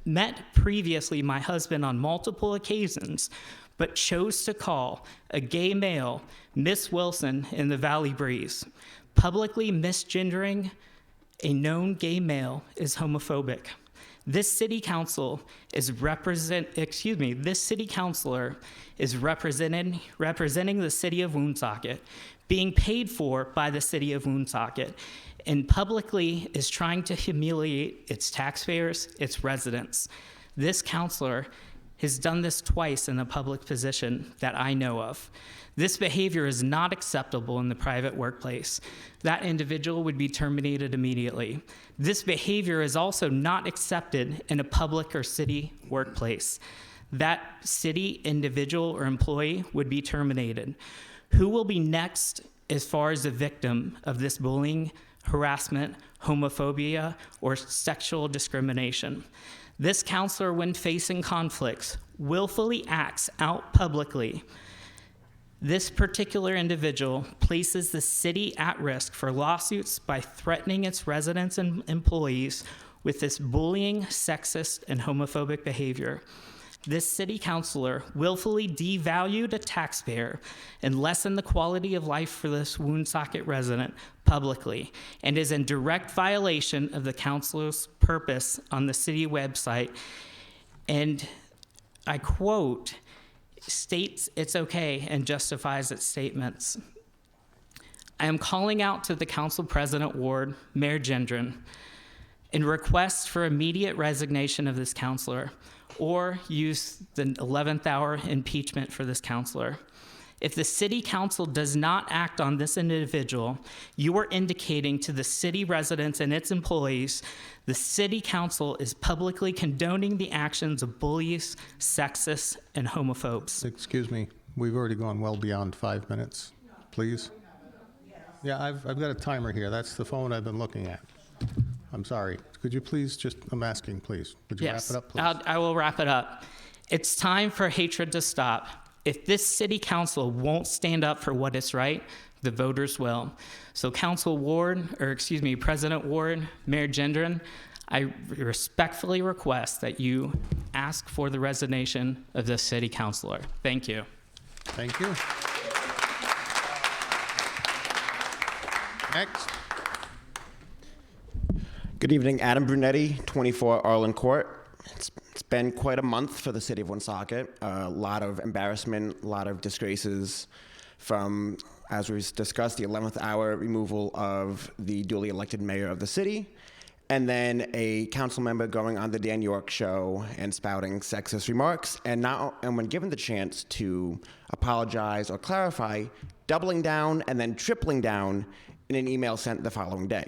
S18: met previously my husband on multiple occasions, but chose to call a gay male Miss Wilson in the Valley Breeze. Publicly misgendering a known gay male is homophobic. This city councilor is representing the city of Woonsocket, being paid for by the city of Woonsocket, and publicly is trying to humiliate its taxpayers, its residents. This counselor has done this twice in a public position that I know of. This behavior is not acceptable in the private workplace. That individual would be terminated immediately. This behavior is also not accepted in a public or city workplace. That city individual or employee would be terminated. Who will be next as far as the victim of this bullying, harassment, homophobia, or sexual discrimination? This counselor, when facing conflicts, willfully acts out publicly. This particular individual places the city at risk for lawsuits by threatening its residents and employees with this bullying, sexist, and homophobic behavior. This city councilor willfully devalued a taxpayer and lessened the quality of life for this Woonsocket resident publicly, and is in direct violation of the councilor's purpose on the city website. And I quote, states it's okay and justifies its statements. I am calling out to the Council President Ward, Mayor Gendron, in request for immediate resignation of this counselor, or use the 11th hour impeachment for this counselor. If the city council does not act on this individual, you are indicating to the city residents and its employees the city council is publicly condoning the actions of bullies, sexists, and homophobes.
S1: Excuse me, we've already gone well beyond 5 minutes. Please? Yeah, I've got a timer here. That's the phone I've been looking at. I'm sorry. Could you please just, I'm asking, please. Would you
S18: Yes,
S1: wrap it up, please?
S18: I will wrap it up. It's time for hatred to stop. If this city council won't stand up for what is right, the voters will. So President Ward, Mayor Gendron, I respectfully request that you ask for the resignation of the city councilor. Thank you.
S1: Thank you. Next.
S19: Good evening, Adam Brunetti, 24 Arlen Court. It's been quite a month for the city of Woonsocket. A lot of embarrassment, a lot of disgraces from, as we discussed, the 11th hour removal of the duly elected mayor of the city, and then a council member going on the Dan York show and spouting sexist remarks, and when given the chance to apologize or clarify, doubling down and then tripling down in an email sent the following day.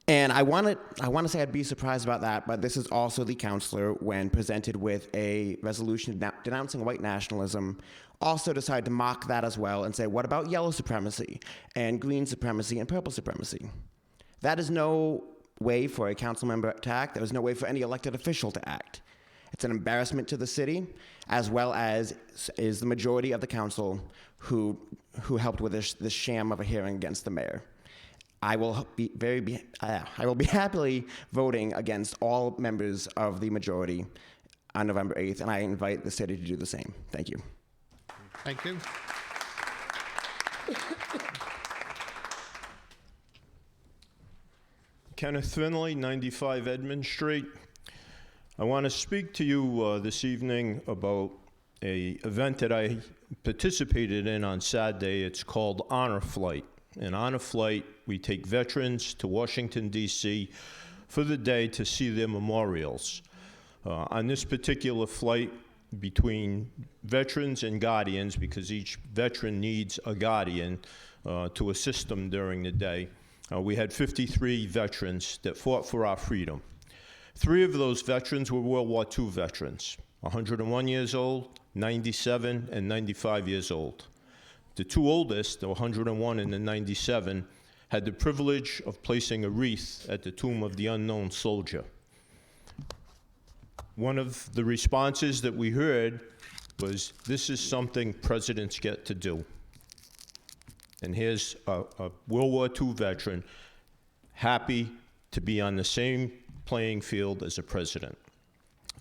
S19: And I want to say I'd be surprised about that, but this is also the counselor, when presented with a resolution denouncing white nationalism, also decided to mock that as well and say, what about yellow supremacy and green supremacy and purple supremacy? That is no way for a council member to act. There is no way for any elected official to act. It's an embarrassment to the city, as well as is the majority of the council who helped with this sham of a hearing against the mayor. I will be happily voting against all members of the majority on November 8th, and I invite the city to do the same. Thank you.
S1: Thank you.
S20: Kenneth Finley, 95 Edmund Street. I want to speak to you this evening about an event that I participated in on Saturday. It's called Honor Flight. And on a flight, we take veterans to Washington, D.C. for the day to see their memorials. On this particular flight, between veterans and guardians, because each veteran needs a guardian to assist them during the day, we had 53 veterans that fought for our freedom. 3 of those veterans were World War II veterans, 101 years old, 97, and 95 years old. The 2 oldest, the 101 and the 97, had the privilege of placing a wreath at the tomb of the unknown soldier. One of the responses that we heard was, this is something presidents get to do. And here's a World War II veteran happy to be on the same playing field as a president.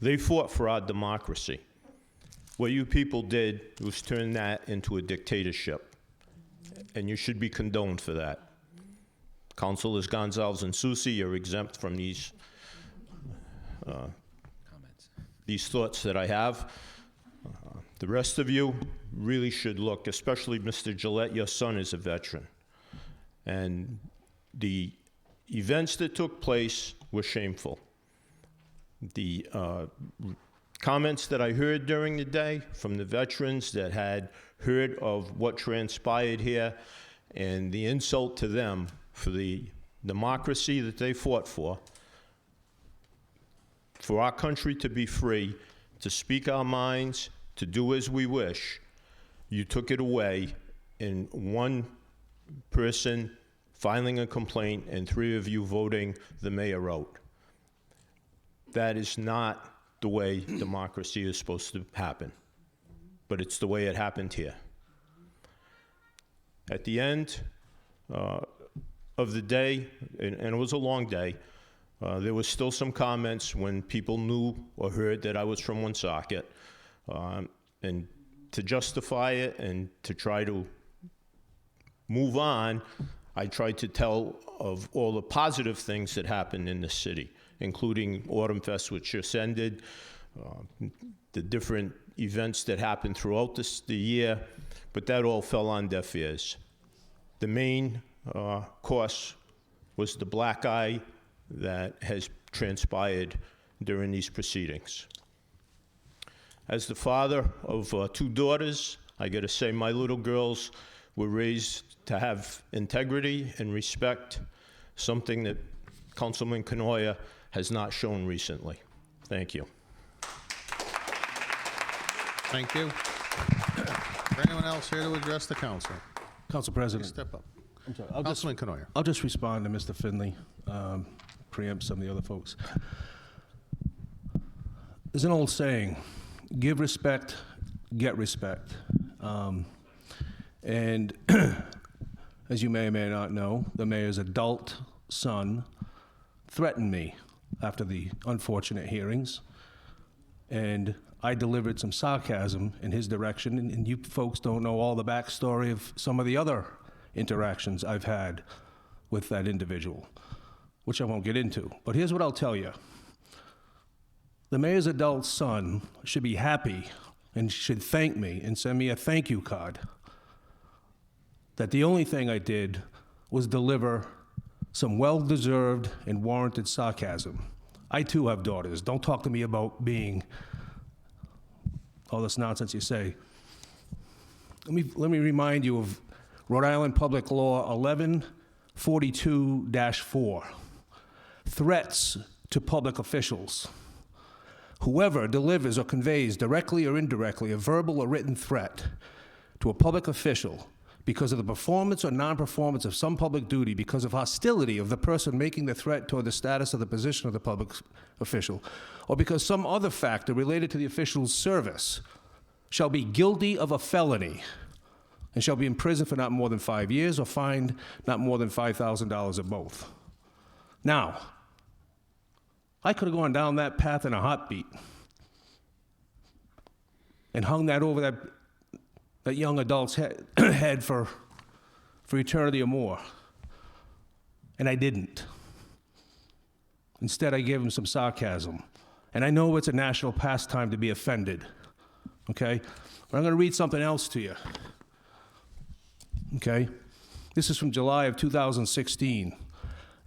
S20: They fought for our democracy. What you people did was turn that into a dictatorship, and you should be condoned for that. Councilors Gonzalez and Soucy, you're exempt from these thoughts that I have. The rest of you really should look, especially Mr. Gillette, your son is a veteran. And the events that took place were shameful. The comments that I heard during the day from the veterans that had heard of what transpired here and the insult to them for the democracy that they fought for our country to be free, to speak our minds, to do as we wish, you took it away in one person filing a complaint and 3 of you voting the mayor out. That is not the way democracy is supposed to happen, but it's the way it happened here. At the end of the day, and it was a long day, there was still some comments when people knew or heard that I was from Woonsocket. And to justify it and to try to move on, I tried to tell of all the positive things that happened in the city, including Autumn Fest, which just ended, the different events that happened throughout the year, but that all fell on deaf ears. The main course was the black eye that has transpired during these proceedings. As the father of 2 daughters, I gotta say my little girls were raised to have integrity and respect, something that Councilman Canoia has not shown recently. Thank you.
S1: Thank you. Is there anyone else here to address the council?
S21: Council President.
S1: Please step up.
S21: I'm sorry.
S1: Councilman Canoia.
S21: I'll just respond to Mr. Finley, preempt some of the other folks. There's an old saying, give respect, get respect. And as you may or may not know, the mayor's adult son threatened me after the unfortunate hearings. And I delivered some sarcasm in his direction, and you folks don't know all the backstory of some of the other interactions I've had with that individual, which I won't get into. But here's what I'll tell you. The mayor's adult son should be happy and should thank me and send me a thank you card that the only thing I did was deliver some well-deserved and warranted sarcasm. I too have daughters. Don't talk to me about being all this nonsense you say. Let me remind you of Rhode Island Public Law 1142-4, threats to public officials. Whoever delivers or conveys directly or indirectly a verbal or written threat to a public official because of the performance or non-performance of some public duty, because of hostility of the person making the threat toward the status of the position of the public official, or because some other factor related to the official's service, shall be guilty of a felony and shall be imprisoned for not more than 5 years or fined not more than $5,000 or both. Now, I could have gone down that path in a heartbeat and hung that over that young adult's head for eternity or more. And I didn't. Instead, I gave him some sarcasm. And I know it's a national pastime to be offended, okay? But I'm gonna read something else to you, okay? This is from July of 2016.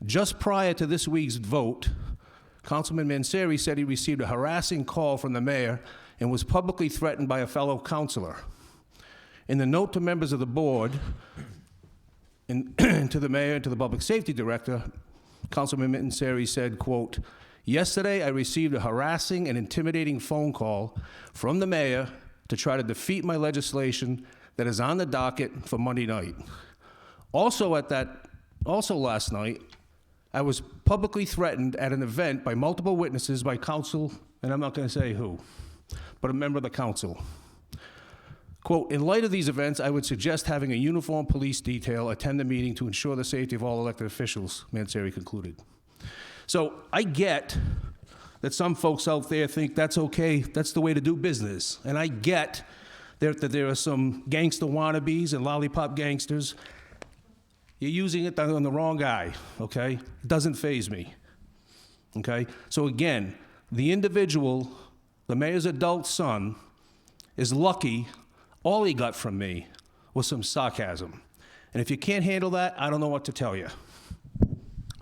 S21: Just prior to this week's vote, Councilman Manseri said he received a harassing call from the mayor and was publicly threatened by a fellow councilor. In the note to members of the board, and to the mayor and to the public safety director, Councilman Manseri said, quote, "Yesterday I received a harassing and intimidating phone call from the mayor to try to defeat my legislation that is on the docket for Monday night. Also last night, I was publicly threatened at an event by multiple witnesses by council, and I'm not going to say who, but a member of the council. Quote, in light of these events, I would suggest having a uniformed police detail attend the meeting to ensure the safety of all elected officials," Manseri concluded. So I get that some folks out there think that's okay, that's the way to do business. And I get that there are some gangster wannabes and lollipop gangsters. You're using it on the wrong guy, okay? It doesn't faze me, okay? So again, the individual, the mayor's adult son, is lucky all he got from me was some sarcasm. And if you can't handle that, I don't know what to tell you.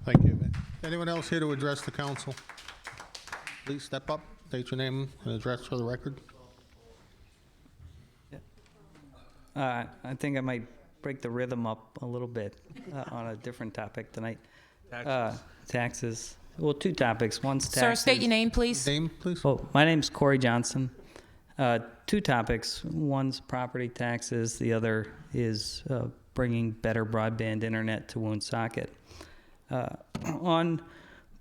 S1: Thank you. Anyone else here to address the council? Please step up, state your name and address for the record.
S2: I think I might break the rhythm up a little bit on a different topic tonight. Taxes. Well, two topics. One's taxes.
S4: Sir, state your name, please.
S1: Name, please.
S2: Oh, my name's Corey Johnson. Two topics. One's property taxes. The other is bringing better broadband internet to Woonsocket. On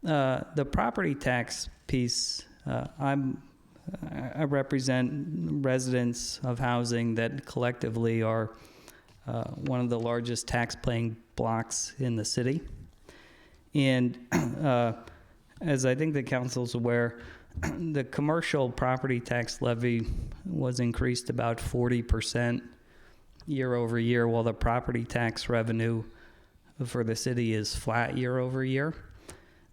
S2: the property tax piece, I represent residents of housing that collectively are one of the largest tax-paying blocks in the city. And as I think the council's aware, the commercial property tax levy was increased about 40% year over year, while the property tax revenue for the city is flat year over year.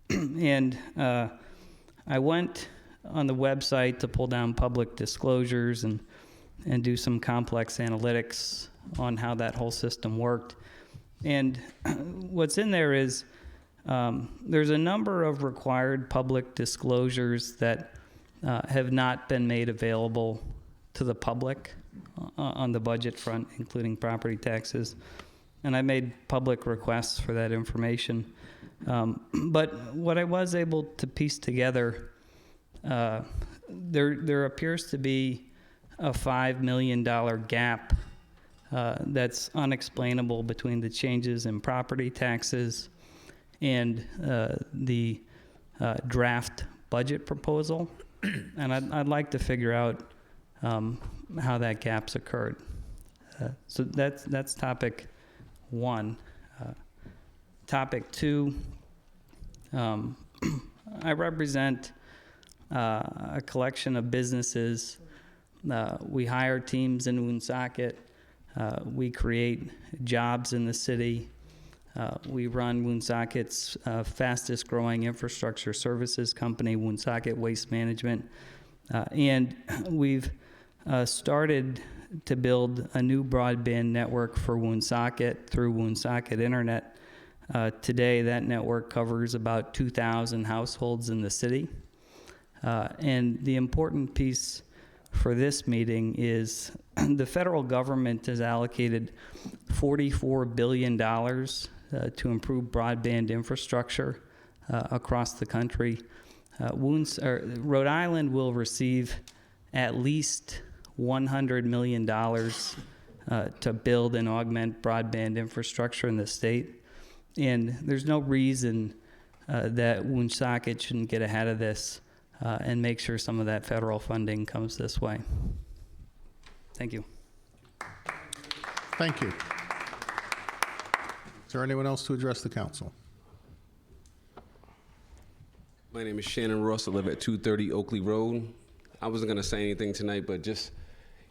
S2: And I went on the website to pull down public disclosures and do some complex analytics on how that whole system worked. And what's in there is there's a number of required public disclosures that have not been made available to the public on the budget front, including property taxes. And I made public requests for that information. But what I was able to piece together, there appears to be a $5 million gap that's unexplainable between the changes in property taxes and the draft budget proposal. And I'd like to figure out how that gap's occurred. So that's topic one. Topic two, I represent a collection of businesses. We hire teams in Woonsocket. We create jobs in the city. We run Woonsocket's fastest growing infrastructure services company, Woonsocket Waste Management. And we've started to build a new broadband network for Woonsocket through Woonsocket Internet. Today, that network covers about 2,000 households in the city. And the important piece for this meeting is the federal government has allocated $44 billion to improve broadband infrastructure across the country. Rhode Island will receive at least $100 million to build and augment broadband infrastructure in the state. And there's no reason that Woonsocket shouldn't get ahead of this and make sure some of that federal funding comes this way. Thank you.
S1: Thank you. Is there anyone else to address the council?
S22: My name is Shannon Ross. I live at 230 Oakley Road. I wasn't going to say anything tonight, but just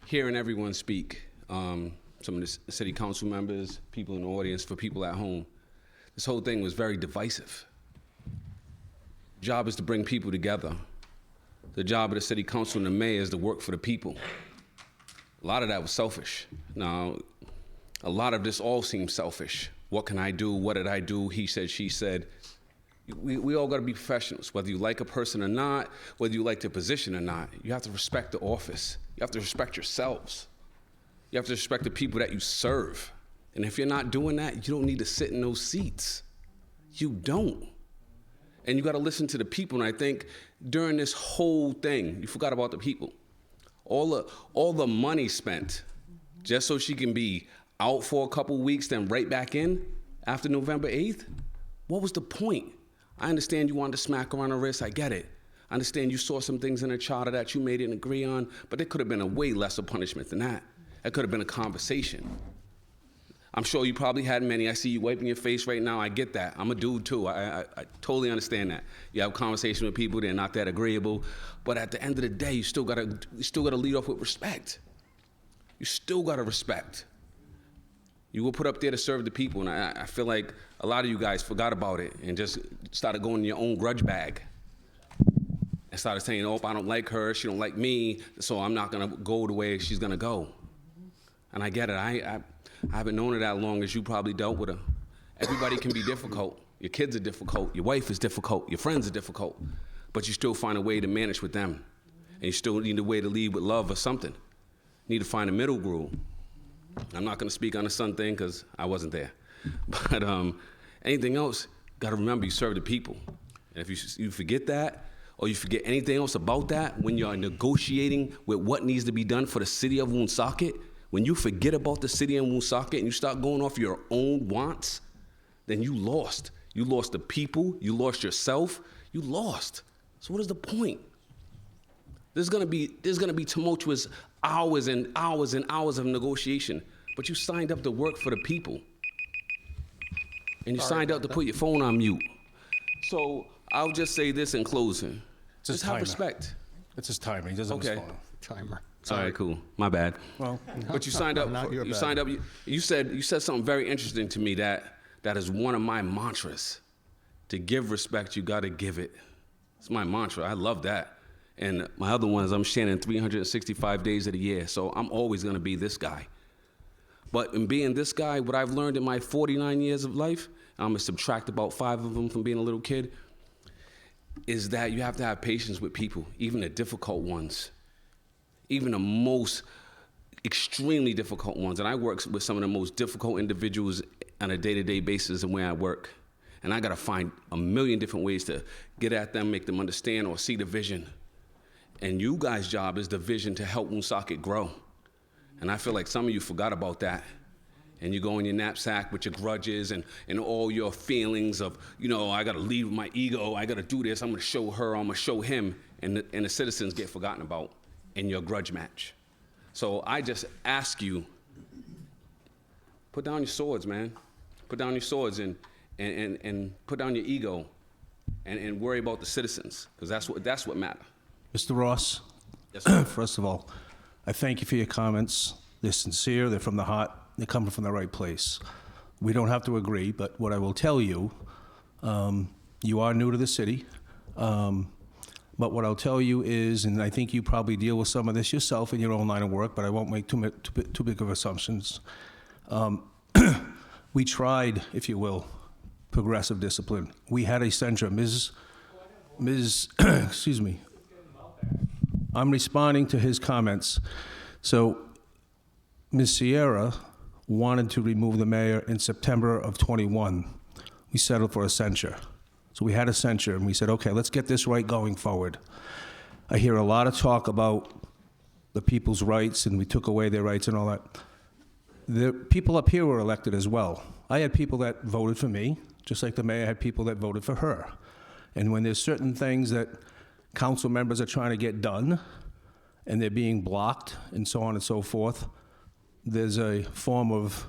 S22: hearing everyone speak, some of the city council members, people in the audience, for people at home, this whole thing was very divisive. The job is to bring people together. The job of the city council and the mayor is to work for the people. A lot of that was selfish. Now, a lot of this all seems selfish. What can I do? What did I do? He said, she said. We all got to be professionals, whether you like a person or not, whether you like their position or not. You have to respect the office. You have to respect yourselves. You have to respect the people that you serve. And if you're not doing that, you don't need to sit in those seats. You don't. And you got to listen to the people. And I think during this whole thing, you forgot about the people. All the money spent just so she can be out for a couple weeks, then right back in after November 8th. What was the point? I understand you wanted to smack her on the wrist. I get it. I understand you saw some things in the charter that you may didn't agree on, but there could have been a way lesser punishment than that. It could have been a conversation. I'm sure you probably had many. I see you wiping your face right now. I get that. I'm a dude too. I totally understand that. You have conversation with people, they're not that agreeable. But at the end of the day, you still gotta lead off with respect. You still gotta respect. You were put up there to serve the people, and I feel like a lot of you guys forgot about it and just started going in your own grudge bag. and started saying, oh, I don't like her, she don't like me, so I'm not gonna go the way she's gonna go. And I get it, I haven't known her that long as you probably dealt with her. Everybody can be difficult. Your kids are difficult, your wife is difficult, your friends are difficult, but you still find a way to manage with them. And you still need a way to lead with love or something. You need to find a middle groove. I'm not gonna speak on the son thing because I wasn't there. But anything else, gotta remember you serve the people. And if you forget that, or you forget anything else about that, when you're negotiating with what needs to be done for the city of Woonsocket, when you forget about the city of Woonsocket and you start going off your own wants, then you lost. You lost the people, you lost yourself, you lost. So what is the point? There's gonna be tumultuous hours and hours and hours of negotiation, but you signed up to work for the people. And you signed up to put your phone on mute. So I'll just say this in closing. Just have respect.
S21: It's his timer. He doesn't have his phone.
S1: Timer.
S22: All right, cool. My bad.
S21: Well,
S22: but you signed up.
S1: Not your
S22: You
S1: bad.
S22: signed up. You said something very interesting to me that is one of my mantras. To give respect, you got to give it. It's my mantra. I love that. And my other one is I'm Shannon 365 days of the year, so I'm always going to be this guy. But in being this guy, what I've learned in my 49 years of life, I'm going to subtract about 5 of them from being a little kid, is that you have to have patience with people, even the difficult ones, even the most extremely difficult ones. And I work with some of the most difficult individuals on a day-to-day basis in where I work. And I got to find a million different ways to get at them, make them understand or see the vision. And you guys' job is the vision to help Woonsocket grow. And I feel like some of you forgot about that. And you go in your knapsack with your grudges and all your feelings of, I got to lead with my ego, I got to do this, I'm going to show her, I'm going to show him, and the citizens get forgotten about in your grudge match. So I just ask you, put down your swords, man. Put down your swords and put down your ego and worry about the citizens, because that's what matters.
S21: Mr. Ross,
S22: Yes, sir.
S21: first of all, I thank you for your comments. They're sincere, they're from the heart, they're coming from the right place. We don't have to agree, but what I will tell you, you are new to the city, but what I'll tell you is, and I think you probably deal with some of this yourself in your own line of work, but I won't make too big of assumptions. We tried, if you will, progressive discipline. We had a censure, Ms. Excuse me. I'm responding to his comments. So, Ms. Sierra wanted to remove the mayor in September of 21. We settled for a censure. So we had a censure, and we said, okay, let's get this right going forward. I hear a lot of talk about the people's rights, and we took away their rights and all that. The people up here were elected as well. I had people that voted for me, just like the mayor had people that voted for her. And when there's certain things that council members are trying to get done, and they're being blocked, and so on and so forth, there's a form of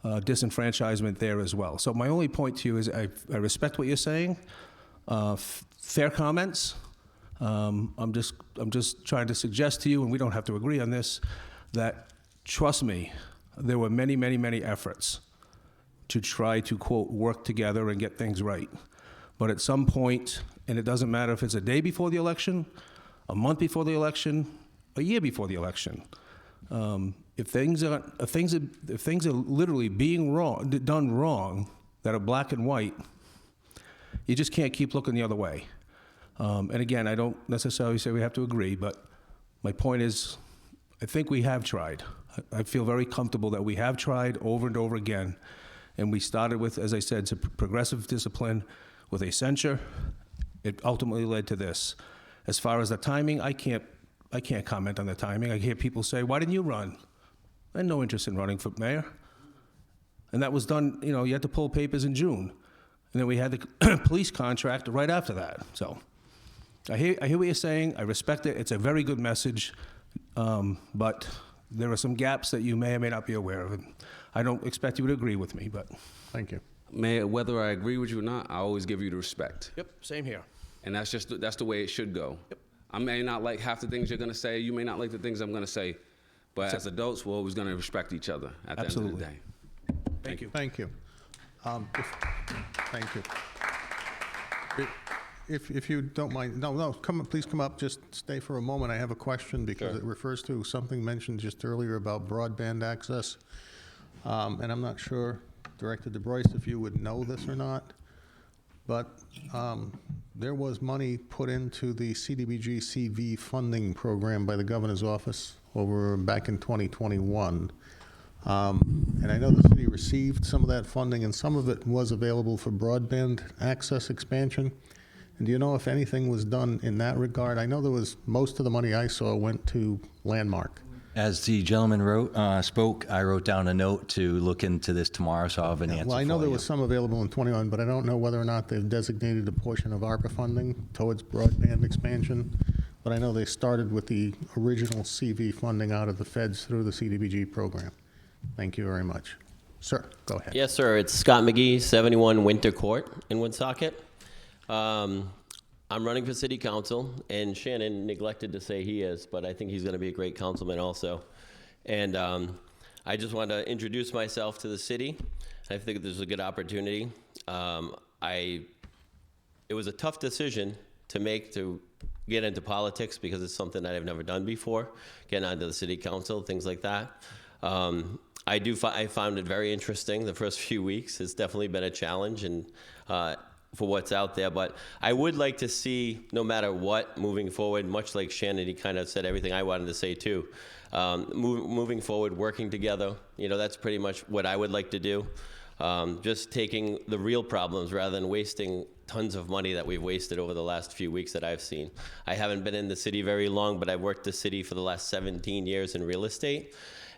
S21: disenfranchisement there as well. So my only point to you is I respect what you're saying. Fair comments. I'm just trying to suggest to you, and we don't have to agree on this, that trust me, there were many, many, many efforts to try to, quote, work together and get things right. But at some point, and it doesn't matter if it's a day before the election, a month before the election, a year before the election, if things are literally being done wrong, that are black and white, you just can't keep looking the other way. And again, I don't necessarily say we have to agree, but my point is, I think we have tried. I feel very comfortable that we have tried over and over again. And we started with, as I said, some progressive discipline with a censure. It ultimately led to this. As far as the timing, I can't comment on the timing. I hear people say, why didn't you run? I had no interest in running for mayor. And that was done, you had to pull papers in June. And then we had the police contract right after that. So I hear what you're saying. I respect it. It's a very good message. But there are some gaps that you may or may not be aware of. And I don't expect you to agree with me, but.
S1: Thank you.
S22: Mayor, whether I agree with you or not, I always give you the respect.
S21: Yep, same here.
S22: And that's the way it should go. Yep. I may not like half the things you're going to say. You may not like the things I'm going to say. But as adults, we're always going to respect each other at the end of the day.
S21: Thank you.
S1: Thank you. Thank you. If you don't mind, no, please come up, just stay for a moment. I have a question because it refers to something mentioned just earlier about broadband access. And I'm not sure, Director DeBrois, if you would know this or not, but there was money put into the CDBG CV funding program by the governor's office back in 2021. And I know the city received some of that funding, and some of it was available for broadband access expansion. And do you know if anything was done in that regard? I know most of the money I saw went to Landmark.
S3: As the gentleman spoke, I wrote down a note to look into this tomorrow, so I'll have an answer.
S1: Well, I know
S3: for
S1: there
S3: you.
S1: was some available in 21, but I don't know whether or not they've designated a portion of ARPA funding towards broadband expansion. But I know they started with the original CV funding out of the feds through the CDBG program. Thank you very much. Sir, go ahead.
S5: Yes, sir. It's Scott McGee, 71 Winter Court in Woonsocket. I'm running for city council, and Shannon neglected to say he is, but I think he's going to be a great councilman also. And I just wanted to introduce myself to the city. I think this is a good opportunity. It was a tough decision to make to get into politics because it's something that I've never done before, getting onto the city council, things like that. I found it very interesting the first few weeks. It's definitely been a challenge and for what's out there, but I would like to see, no matter what, moving forward, much like Shannon, he kind of said everything I wanted to say too. Moving forward, working together, that's pretty much what I would like to do. Just taking the real problems rather than wasting tons of money that we've wasted over the last few weeks that I've seen. I haven't been in the city very long, but I've worked the city for the last 17 years in real estate.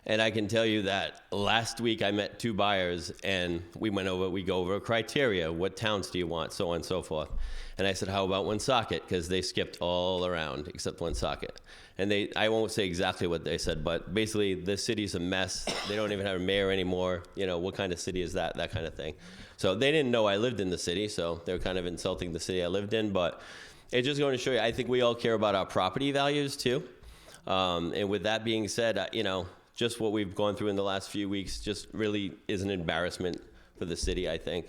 S5: And I can tell you that last week I met 2 buyers and we go over criteria. What towns do you want? So on and so forth. And I said, how about Woonsocket? Because they skipped all around except Woonsocket. And I won't say exactly what they said, but basically the city's a mess. They don't even have a mayor anymore. What kind of city is that? That kind of thing. So they didn't know I lived in the city, so they were kind of insulting the city I lived in. But it's just going to show you, I think we all care about our property values too. And with that being said, just what we've gone through in the last few weeks just really is an embarrassment for the city, I think.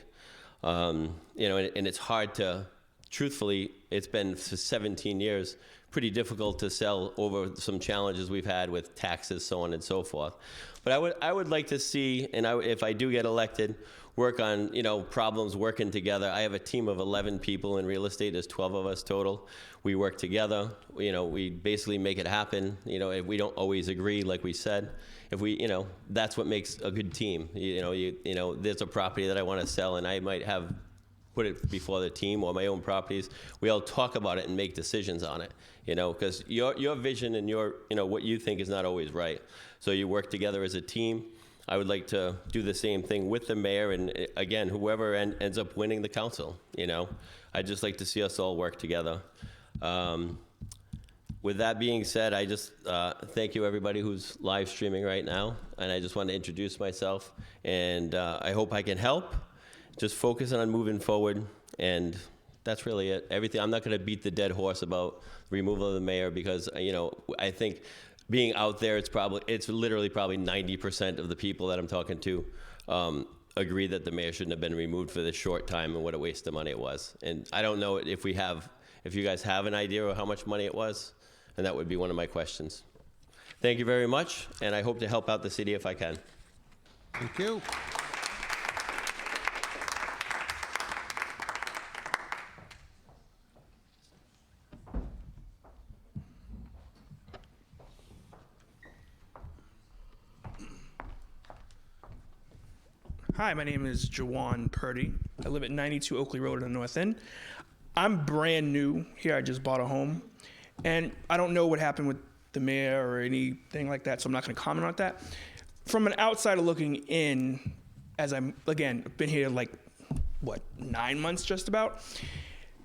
S5: And it's hard to, truthfully, it's been for 17 years, pretty difficult to sell over some challenges we've had with taxes, so on and so forth. But I would like to see, and if I do get elected, work on, problems working together. I have a team of 11 people in real estate. There's 12 of us total. We work together. We basically make it happen. If we don't always agree, like we said, that's what makes a good team. There's a property that I want to sell, and I might have put it before the team or my own properties. We all talk about it and make decisions on it, because your vision and what you think is not always right. So you work together as a team. I would like to do the same thing with the mayor and, again, whoever ends up winning the council, I'd just like to see us all work together. With that being said, I just thank you, everybody who's live streaming right now, and I just want to introduce myself, and I hope I can help. Just focus on moving forward, and that's really it. Everything. I'm not going to beat the dead horse about removal of the mayor because, I think being out there, it's literally probably 90% of the people that I'm talking to agree that the mayor shouldn't have been removed for this short time and what a waste of money it was. And I don't know if you guys have an idea of how much money it was, and that would be one of my questions. Thank you very much, and I hope to help out the city if I can.
S1: Thank you.
S23: Hi, my name is Jawan Purdy. I live at 92 Oakley Road in the North End. I'm brand new here. I just bought a home. And I don't know what happened with the mayor or anything like that, so I'm not going to comment on that. From an outsider looking in, as I'm, again, been here 9 months just about,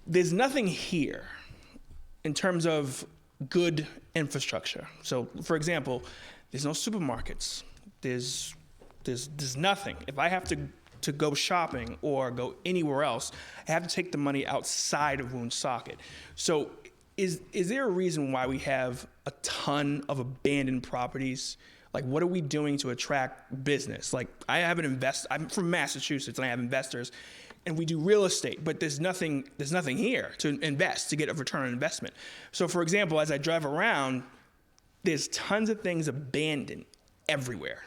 S23: there's nothing here in terms of good infrastructure. So, for example, there's no supermarkets. There's nothing. If I have to go shopping or go anywhere else, I have to take the money outside of Woonsocket. So is there a reason why we have a ton of abandoned properties? What are we doing to attract business? I'm from Massachusetts and I have investors and we do real estate, but there's nothing here to invest, to get a return on investment. So for example, as I drive around, there's tons of things abandoned everywhere.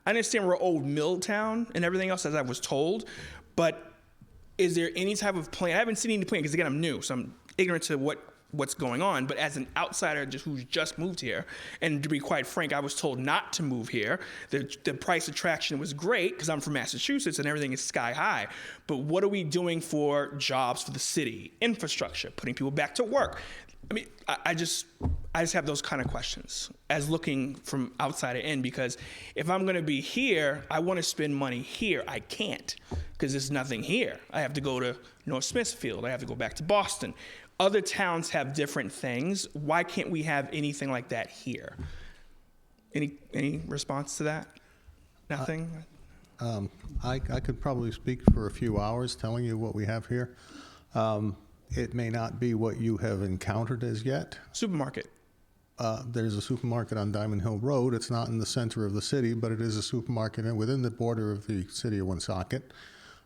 S23: I understand we're old mill town and everything else, as I was told, but is there any type of plan? I haven't seen any plan, because again, I'm new, so I'm ignorant to what's going on, but as an outsider who's just moved here, and to be quite frank, I was told not to move here. The price attraction was great because I'm from Massachusetts and everything is sky high, but what are we doing for jobs for the city, infrastructure, putting people back to work? I mean, I just have those kind of questions as looking from outside in, because if I'm going to be here, I want to spend money here. I can't, because there's nothing here. I have to go to North Smithfield. I have to go back to Boston. Other towns have different things. Why can't we have anything like that here? Any response to that? Nothing?
S1: I could probably speak for a few hours telling you what we have here. It may not be what you have encountered as yet.
S23: Supermarket.
S1: There's a supermarket on Diamond Hill Road. It's not in the center of the city, but it is a supermarket within the border of the city of Woonsocket.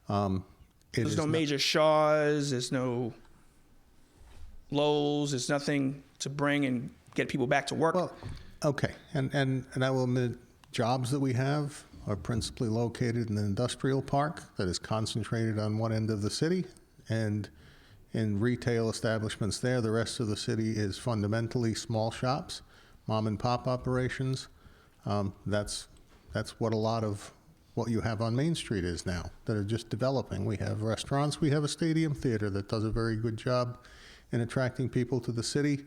S23: There's no major Shaws. There's no Lowe's. There's nothing to bring and get people back to work.
S1: Well, okay, and I will admit, jobs that we have are principally located in an industrial park that is concentrated on one end of the city, and in retail establishments there, the rest of the city is fundamentally small shops, mom and pop operations. That's what a lot of what you have on Main Street is now, that are just developing. We have restaurants, we have a stadium theater that does a very good job in attracting people to the city,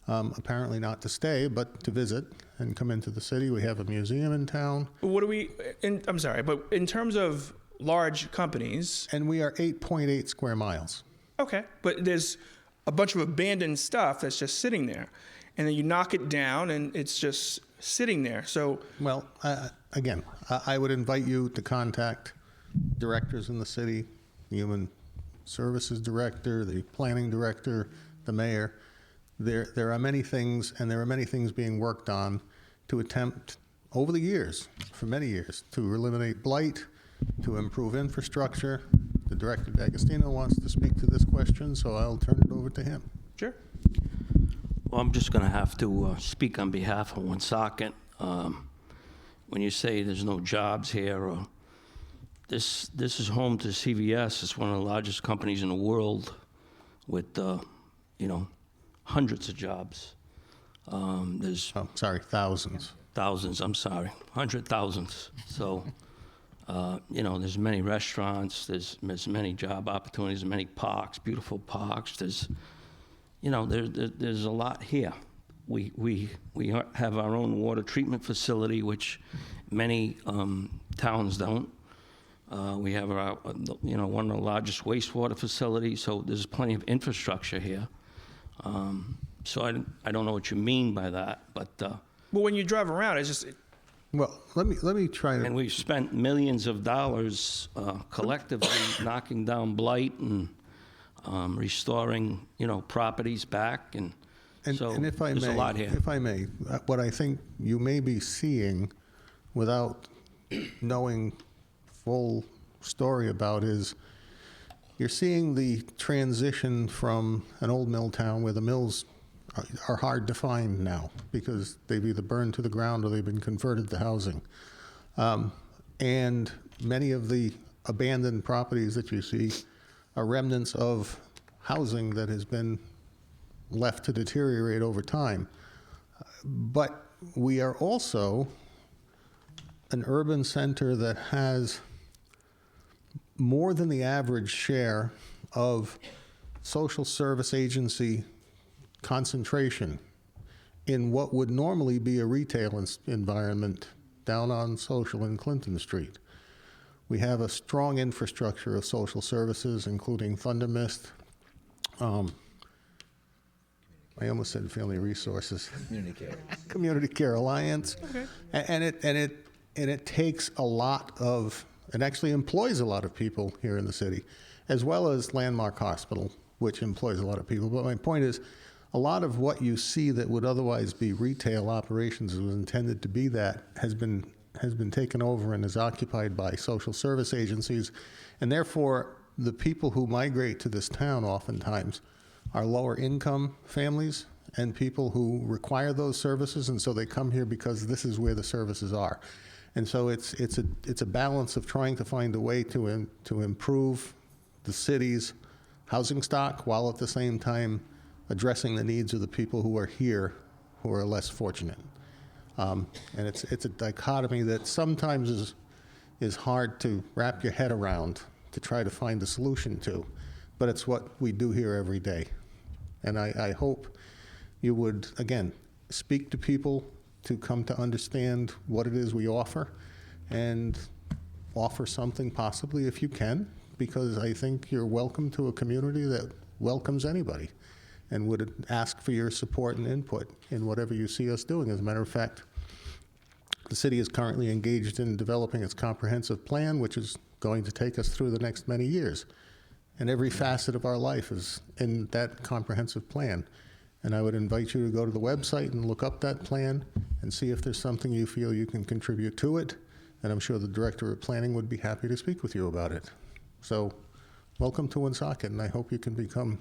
S1: apparently not to stay, but to visit and come into the city. We have a museum in town.
S23: I'm sorry, but in terms of large companies.
S1: And we are 8.8 square miles.
S23: Okay, but there's a bunch of abandoned stuff that's just sitting there, and then you knock it down and it's just sitting there. So,
S1: well, again, I would invite you to contact directors in the city, the human services director, the planning director, the mayor. There are many things, and there are many things being worked on to attempt over the years, for many years, to eliminate blight, to improve infrastructure. The Director D'Agostino wants to speak to this question, so I'll turn it over to him.
S23: Sure.
S12: Well, I'm just going to have to speak on behalf of Woonsocket. When you say there's no jobs here, or this is home to CVS. It's one of the largest companies in the world with, hundreds of jobs. There's
S1: thousands.
S12: Thousands, I'm sorry, 100,000s. So, there's many restaurants, there's many job opportunities, many parks, beautiful parks. There's a lot here. We have our own water treatment facility, which many towns don't. We have our, one of the largest wastewater facilities, so there's plenty of infrastructure here. So I don't know what you mean by that, but.
S23: Well, when you drive around, it's just.
S1: Well, let me try to.
S12: And we've spent millions of dollars collectively knocking down blight and restoring, properties back, and so
S1: if I
S12: there's
S1: may,
S12: a lot here.
S1: If I may, what I think you may be seeing, without knowing full story about, is you're seeing the transition from an old mill town where the mills are hard to find now because they've either burned to the ground or they've been converted to housing. And many of the abandoned properties that you see are remnants of housing that has been left to deteriorate over time. But we are also an urban center that has more than the average share of social service agency concentration in what would normally be a retail environment down on Social in Clinton Street. We have a strong infrastructure of social services, including Thunder Mist. I almost said Family Resources.
S15: Community Care.
S1: Community Care Alliance.
S23: Okay.
S1: And it takes a lot of, it actually employs a lot of people here in the city, as well as Landmark Hospital, which employs a lot of people. But my point is, a lot of what you see that would otherwise be retail operations, was intended to be that, has been taken over and is occupied by social service agencies, and therefore the people who migrate to this town oftentimes are lower income families and people who require those services, and so they come here because this is where the services are. And so it's a balance of trying to find a way to improve the city's housing stock while at the same time addressing the needs of the people who are here who are less fortunate. And it's a dichotomy that sometimes is hard to wrap your head around to try to find a solution to, but it's what we do here every day. And I hope you would, again, speak to people to come to understand what it is we offer and offer something possibly if you can, because I think you're welcome to a community that welcomes anybody and would ask for your support and input in whatever you see us doing. As a matter of fact, the city is currently engaged in developing its comprehensive plan, which is going to take us through the next many years. And every facet of our life is in that comprehensive plan. And I would invite you to go to the website and look up that plan and see if there's something you feel you can contribute to it. And I'm sure the Director of Planning would be happy to speak with you about it. So welcome to Woonsocket, and I hope you can become,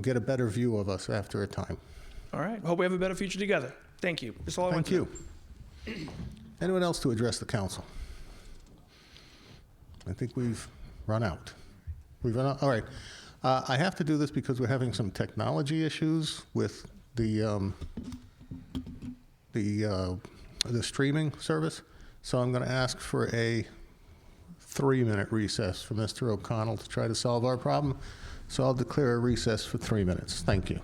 S1: get a better view of us after a time.
S23: All right. Hope we have a better future together. Thank you. That's all I want to
S1: Thank you. Anyone else to address the council? I think we've run out. We've run out. All right. I have to do this because we're having some technology issues with the streaming service. So I'm going to ask for a 3-minute recess for Mr. O'Connell to try to solve our problem. So I'll declare a recess for 3 minutes. Thank you.